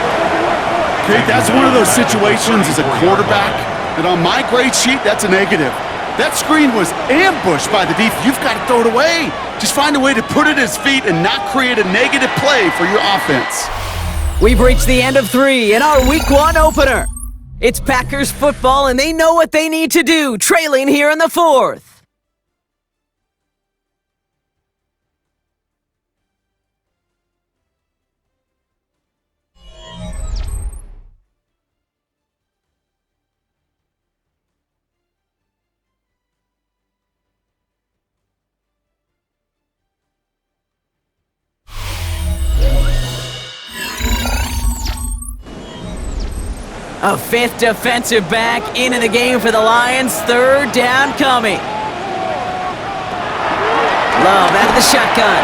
[SPEAKER 2] Okay, that's one of those situations as a quarterback that on my grade sheet, that's a negative. That screen was ambushed by the defense. You've got to throw it away. Just find a way to put it at his feet and not create a negative play for your offense.
[SPEAKER 1] We've reached the end of 3 in our Week 1 opener. It's Packers football, and they know what they need to do, trailing here in the 4th. A 5th defensive back into the game for the Lions. 3rd down coming. Love out of the shotgun.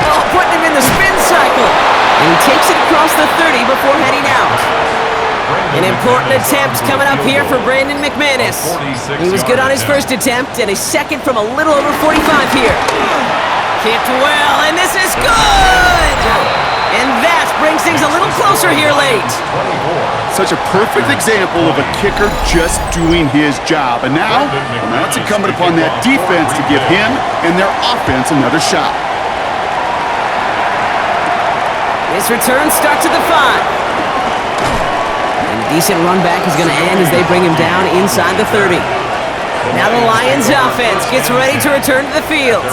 [SPEAKER 1] Oh, putting him in the spin cycle. And he takes it across the 30 before heading out. An important attempt coming up here for Brandon McManus. He was good on his first attempt, and a second from a little over 45 here. Kicked well, and this is good! And that brings things a little closer here late.
[SPEAKER 2] Such a perfect example of a kicker just doing his job. And now it's incumbent upon that defense to give him and their offense another shot.
[SPEAKER 1] This return starts at the 5. And a decent run back is going to end as they bring him down inside the 30. Now the Lions offense gets ready to return to the field.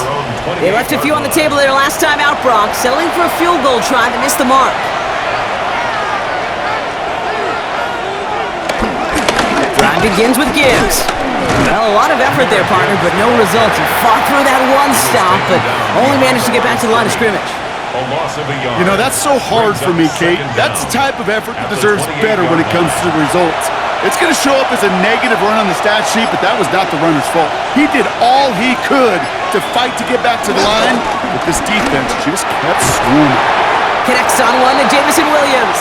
[SPEAKER 1] They left a few on the table there last time out, Brock, settling for a field goal try to miss the mark. Drive begins with Gibbs. Well, a lot of effort there, partner, but no results. He fought through that one stop, but only managed to get back to the line of scrimmage.
[SPEAKER 2] You know, that's so hard for me, Kate. That's the type of effort that deserves better when it comes to the results. It's going to show up as a negative run on the stat sheet, but that was not the runner's fault. He did all he could to fight to get back to the line, but this defense just kept swarming.
[SPEAKER 1] Connects on one to Jamison Williams.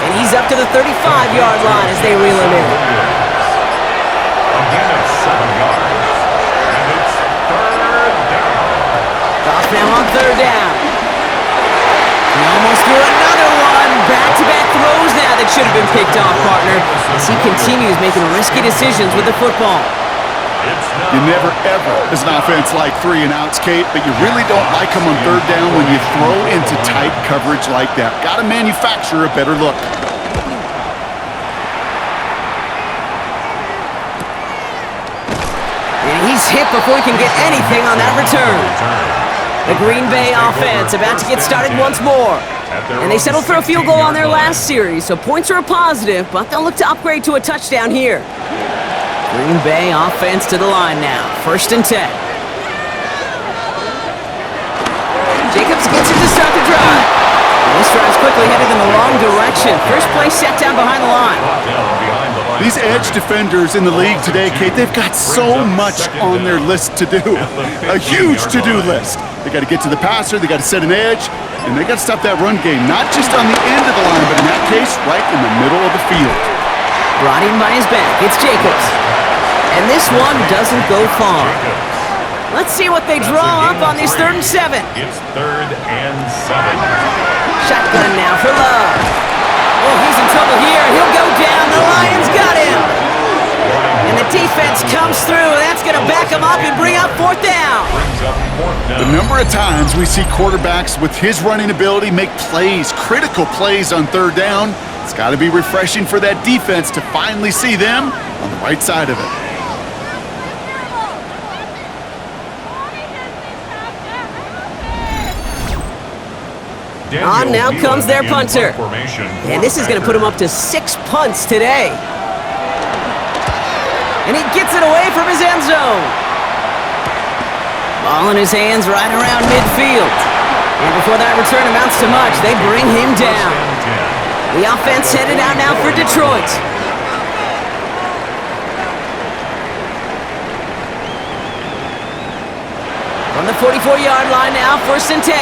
[SPEAKER 1] And he's up to the 35-yard line as they reel him in.
[SPEAKER 3] Again at 7 yards. And it's 3rd down.
[SPEAKER 1] Off now on 3rd down. He almost threw another one. Back-to-back throws now that should have been picked off, partner, as he continues making risky decisions with the football.
[SPEAKER 2] You never, ever, as an offense, like 3 and outs, Kate, but you really don't like them on 3rd down when you throw into tight coverage like that. Got to manufacture a better look.
[SPEAKER 1] And he's hit before he can get anything on that return. The Green Bay offense about to get started once more. And they settled for a field goal on their last series, so points are a positive, but they'll look to upgrade to a touchdown here. Green Bay offense to the line now. 1st and 10. Jacobs gets it to start the drive. And this drive's quickly headed in the wrong direction. First play set down behind the line.
[SPEAKER 2] These edge defenders in the league today, Kate, they've got so much on their list to do. A huge to-do list. They got to get to the passer, they got to set an edge, and they got to stop that run game, not just on the end of the line, but in that case, right in the middle of the field.
[SPEAKER 1] Brought in by his back, it's Jacobs. And this one doesn't go far. Let's see what they draw up on this 3rd and 7.
[SPEAKER 3] It's 3rd and 7.
[SPEAKER 1] Shotgun now for Love. Oh, he's in trouble here. He'll go down. The Lions got him. And the defense comes through. That's going to back him up and bring up 4th down.
[SPEAKER 2] The number of times we see quarterbacks with his running ability make plays, critical plays on 3rd down, it's got to be refreshing for that defense to finally see them on the right side of it.
[SPEAKER 1] On now comes their punter. And this is going to put him up to 6 punts today. And he gets it away from his end zone. Ball in his hands right around midfield. And before that return amounts to much, they bring him down. The offense headed out now for Detroit. From the 44-yard line now, 1st and 10.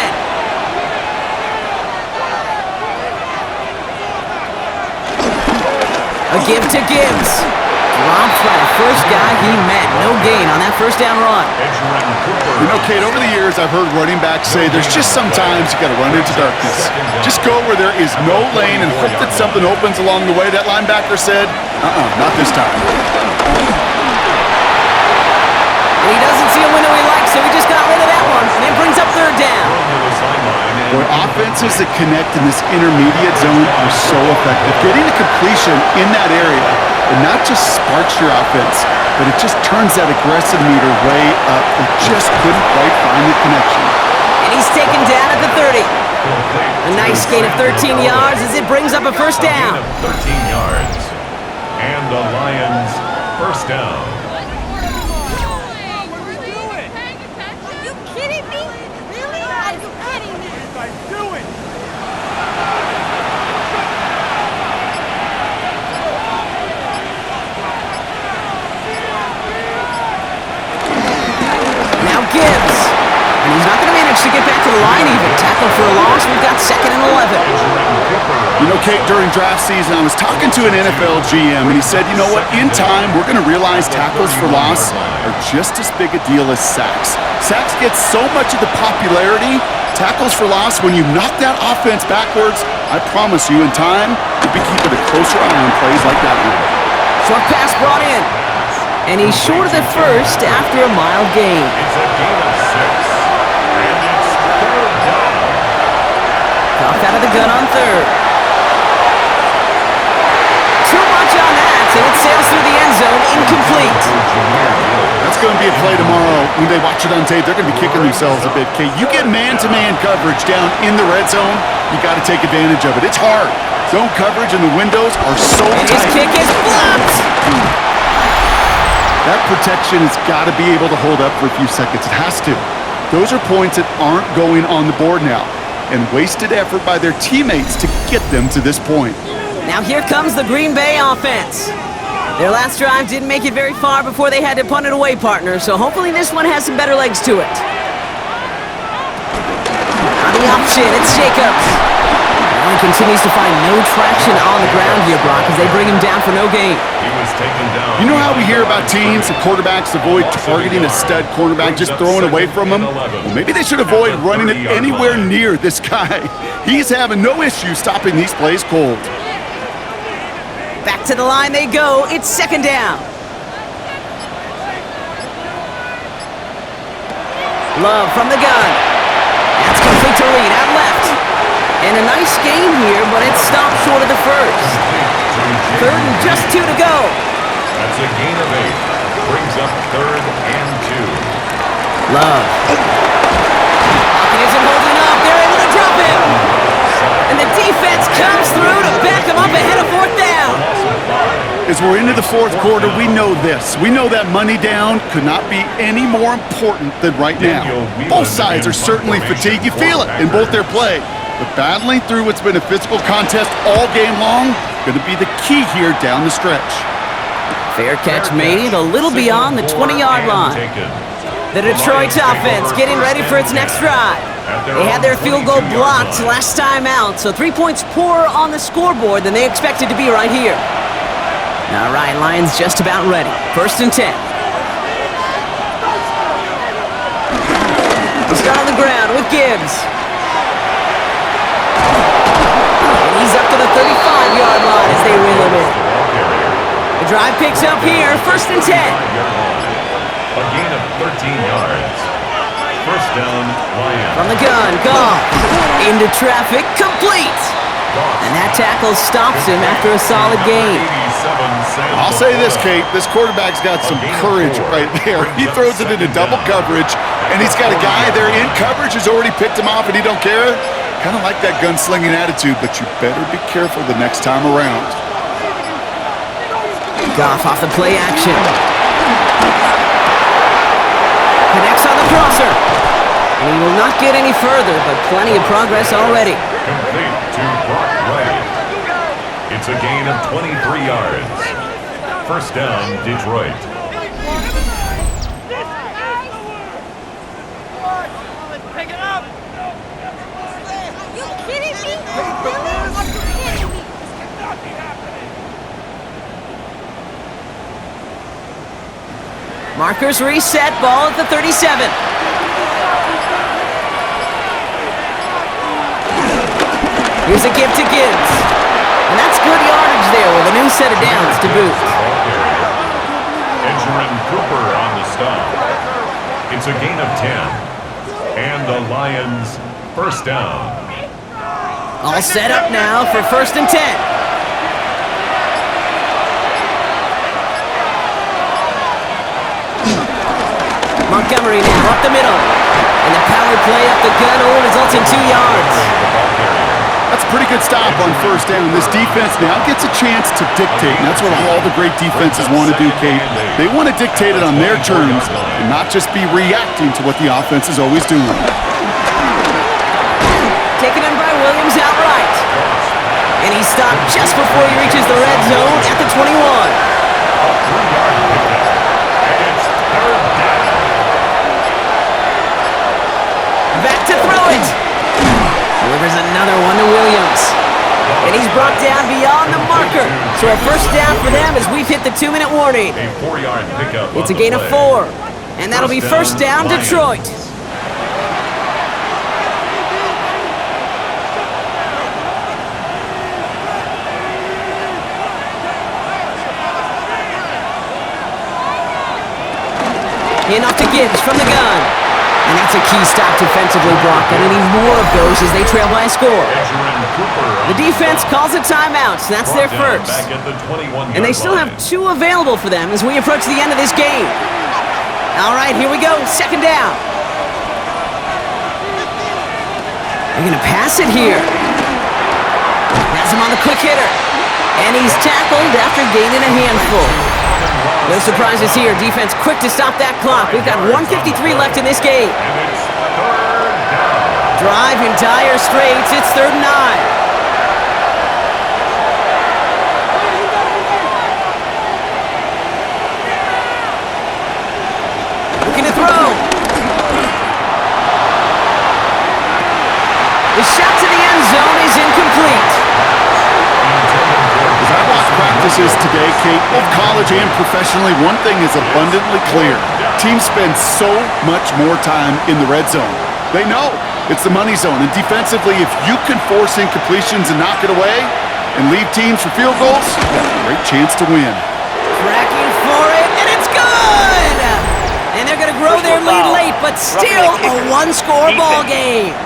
[SPEAKER 1] A give to Gibbs. Dropped by the first guy he met. No gain on that first down run.
[SPEAKER 2] You know, Kate, over the years, I've heard running backs say there's just sometimes you got to run into darkness. Just go where there is no lane and hope that something opens along the way. That linebacker said, not this time.
[SPEAKER 1] And he doesn't see a window he likes, so he just got rid of that one. And it brings up 3rd down.
[SPEAKER 2] Boy, offenses that connect in this intermediate zone are so effective. Getting a completion in that area, it not just sparks your offense, but it just turns that aggressive meter way up. They just couldn't quite find the connection.
[SPEAKER 1] And he's taken down at the 30. A nice gain of 13 yards as it brings up a 1st down.
[SPEAKER 3] 13 yards. And the Lions, 1st down.
[SPEAKER 5] Are you kidding me? Really? Are you kidding me?
[SPEAKER 1] Now Gibbs. And he's not going to manage to get back to the line even. Tackle for a loss. We've got 2nd and 11.
[SPEAKER 2] You know, Kate, during draft season, I was talking to an NFL GM, and he said, you know what, in time, we're going to realize tackles for loss are just as big a deal as sacks. Sacks get so much of the popularity. Tackles for loss, when you knock that offense backwards, I promise you, in time, you'll be keeping a closer eye on plays like that one.
[SPEAKER 1] Short pass brought in. And he's short of the first after a mild gain.
[SPEAKER 3] It's a gain of 6. And it's 3rd down.
[SPEAKER 1] Off out of the gun on 3rd. Too much on that, and it sails through the end zone, incomplete.
[SPEAKER 2] That's going to be a play tomorrow. When they watch it on tape, they're going to be kicking themselves a bit. Kate, you get man-to-man coverage down in the red zone, you got to take advantage of it. It's hard. Zone coverage and the windows are so
[SPEAKER 1] And his
[SPEAKER 2] tight.
[SPEAKER 1] kick is blocked.
[SPEAKER 2] That protection has got to be able to hold up for a few seconds. It has to. Those are points that aren't going on the board now, and wasted effort by their teammates to get them to this point.
[SPEAKER 1] Now here comes the Green Bay offense. Their last drive didn't make it very far before they had to punt it away, partner, so hopefully this one has some better legs to it. On the option, it's Jacobs. Now he continues to find no traction on the ground here, Brock, as they bring him down for no gain.
[SPEAKER 3] He was taken down.
[SPEAKER 2] You know how we hear about teams and quarterbacks avoid targeting a stud cornerback, just throwing away from him? Well, maybe they should avoid running it anywhere near this guy. He's having no issue stopping these plays cold.
[SPEAKER 1] Back to the line they go. It's 2nd down. Love from the gun. That's complete to Reed out left. And a nice gain here, but it's stopped short of the first. 3rd and just 2 to go.
[SPEAKER 3] That's a gain of 8. Brings up 3rd and 2.
[SPEAKER 1] Love. Pocket isn't holding up. They're able to drop him. And the defense comes through to back him up ahead of 4th down.
[SPEAKER 2] As we're into the 4th quarter, we know this. We know that money down could not be any more important than right now. Both sides are certainly fatigued. You feel it in both their play. But battling through what's been a physical contest all game long, going to be the key here down the stretch.
[SPEAKER 1] Fair catch made a little beyond the 20-yard line. The Detroit offense getting ready for its next drive. They had their field goal blocked last time out, so 3 points poorer on the scoreboard than they expected to be right here. All right, Lions just about ready. 1st and 10. They start on the ground with Gibbs. And he's up to the 35-yard line as they reel him in. The drive picks up here, 1st and 10.
[SPEAKER 3] A gain of 13 yards. 1st down, Lions.
[SPEAKER 1] From the gun, Goff. Into traffic, complete. And that tackle stops him after a solid gain.
[SPEAKER 2] I'll say this, Kate. This quarterback's got some courage right there. He throws it into double coverage, and he's got a guy there in coverage who's already picked him off, and he don't care. Kind of like that gunslinging attitude, but you better be careful the next time around.
[SPEAKER 1] Goff off the play action. Connects on the crosser. And he will not get any further, but plenty of progress already.
[SPEAKER 3] Complete to Brock Wright. It's a gain of 23 yards. First down, Detroit.
[SPEAKER 5] Pick it up! You kidding me? Really? Are you kidding me? This cannot be happening.
[SPEAKER 1] Markers reset, ball at the 37. Here's a give to Gibbs. And that's good yardage there with a new set of downs to boot.
[SPEAKER 3] Edgerrin Cooper on the stop. It's a gain of 10. And the Lions first down.
[SPEAKER 1] All set up now for 1st and 10. Montgomery now up the middle. And the power play up the gun results in 2 yards.
[SPEAKER 2] That's a pretty good stop on 1st down. This defense now gets a chance to dictate, and that's what all the great defenses want to do, Kate. They want to dictate it on their terms and not just be reacting to what the offense is always doing.
[SPEAKER 1] Taken in by Williams outright. And he's stopped just before he reaches the red zone at the 21. Back to throw it. Delivers another one to Williams. And he's brought down beyond the marker. So a 1st down for them as we've hit the 2-minute warning.
[SPEAKER 3] A 4-yard pickup.
[SPEAKER 1] It's a gain of 4. And that'll be 1st down, Detroit. In off to Gibbs from the gun. And that's a key stop defensively, Brock. And they need more of those as they trail by a score. The defense calls a timeout, so that's their first. And they still have 2 available for them as we approach the end of this game. All right, here we go, 2nd down. They're going to pass it here. Has him on the quick hitter. And he's tackled after gaining a handful. No surprises here. Defense quick to stop that clock. We've got 1:53 left in this game. Drive in dire straits. It's 3rd and 9. Looking to throw. The shot to the end zone is incomplete.
[SPEAKER 2] As I watch practices today, Kate, both college and professionally, one thing is abundantly clear. Teams spend so much more time in the red zone. They know it's the money zone. And defensively, if you can force incompletions and knock it away and leave teams for field goals, you've got a great chance to win.
[SPEAKER 1] Tracking for it, and it's good! And they're going to grow their lead late, but still a 1-score ball game.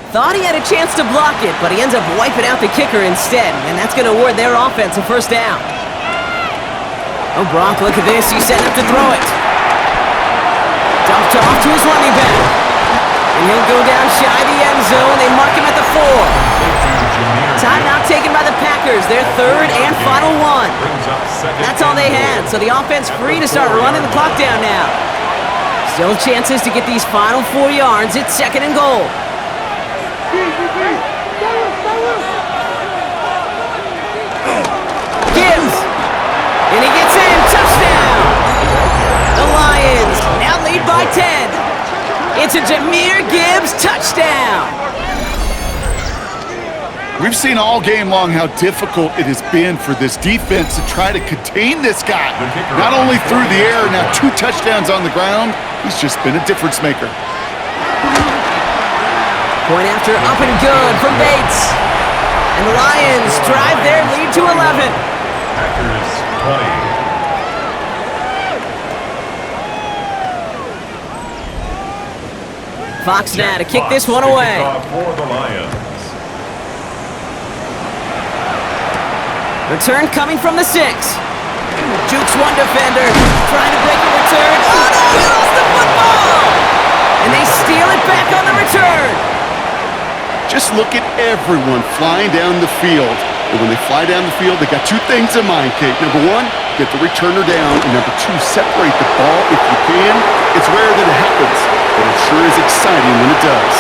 [SPEAKER 1] Thought he had a chance to block it, but he ends up wiping out the kicker instead, and that's going to award their offense a 1st down. Oh, Brock, look at this. He's setting up to throw it. Dumped off to his running back. And he'll go down shy of the end zone. They mark him at the 4. Timeout taken by the Packers, their 3rd and final one. That's all they had, so the offense free to start running the clock down now. Still chances to get these final 4 yards. It's 2nd and goal. Gibbs, and he gets in, touchdown! The Lions now lead by 10. It's a Jahmyr Gibbs touchdown!
[SPEAKER 2] We've seen all game long how difficult it has been for this defense to try to contain this guy. Not only through the air, now 2 touchdowns on the ground. He's just been a difference maker.
[SPEAKER 1] Point after up and good from Bates. And the Lions drive their lead to 11.
[SPEAKER 3] Packers 20.
[SPEAKER 1] Fox now to kick this one away.
[SPEAKER 3] For the Lions.
[SPEAKER 1] Return coming from the 6. Jukes one defender, trying to break a return. Oh no, he lost the football! And they steal it back on the return.
[SPEAKER 2] Just look at everyone flying down the field. And when they fly down the field, they got two things in mind, Kate. Number one, get the returner down. And number two, separate the ball if you can. It's rare that it happens, but it sure is exciting when it does.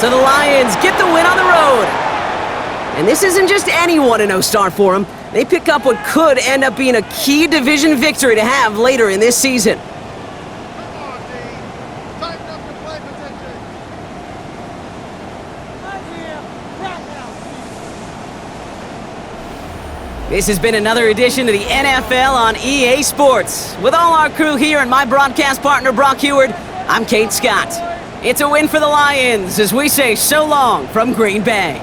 [SPEAKER 1] So the Lions get the win on the road. And this isn't just any 1-0 start for them. They pick up what could end up being a key division victory to have later in this season. This has been another edition of the NFL on EA Sports. With all our crew here and my broadcast partner, Brock Heward, I'm Kate Scott. It's a win for the Lions as we say so long from Green Bay.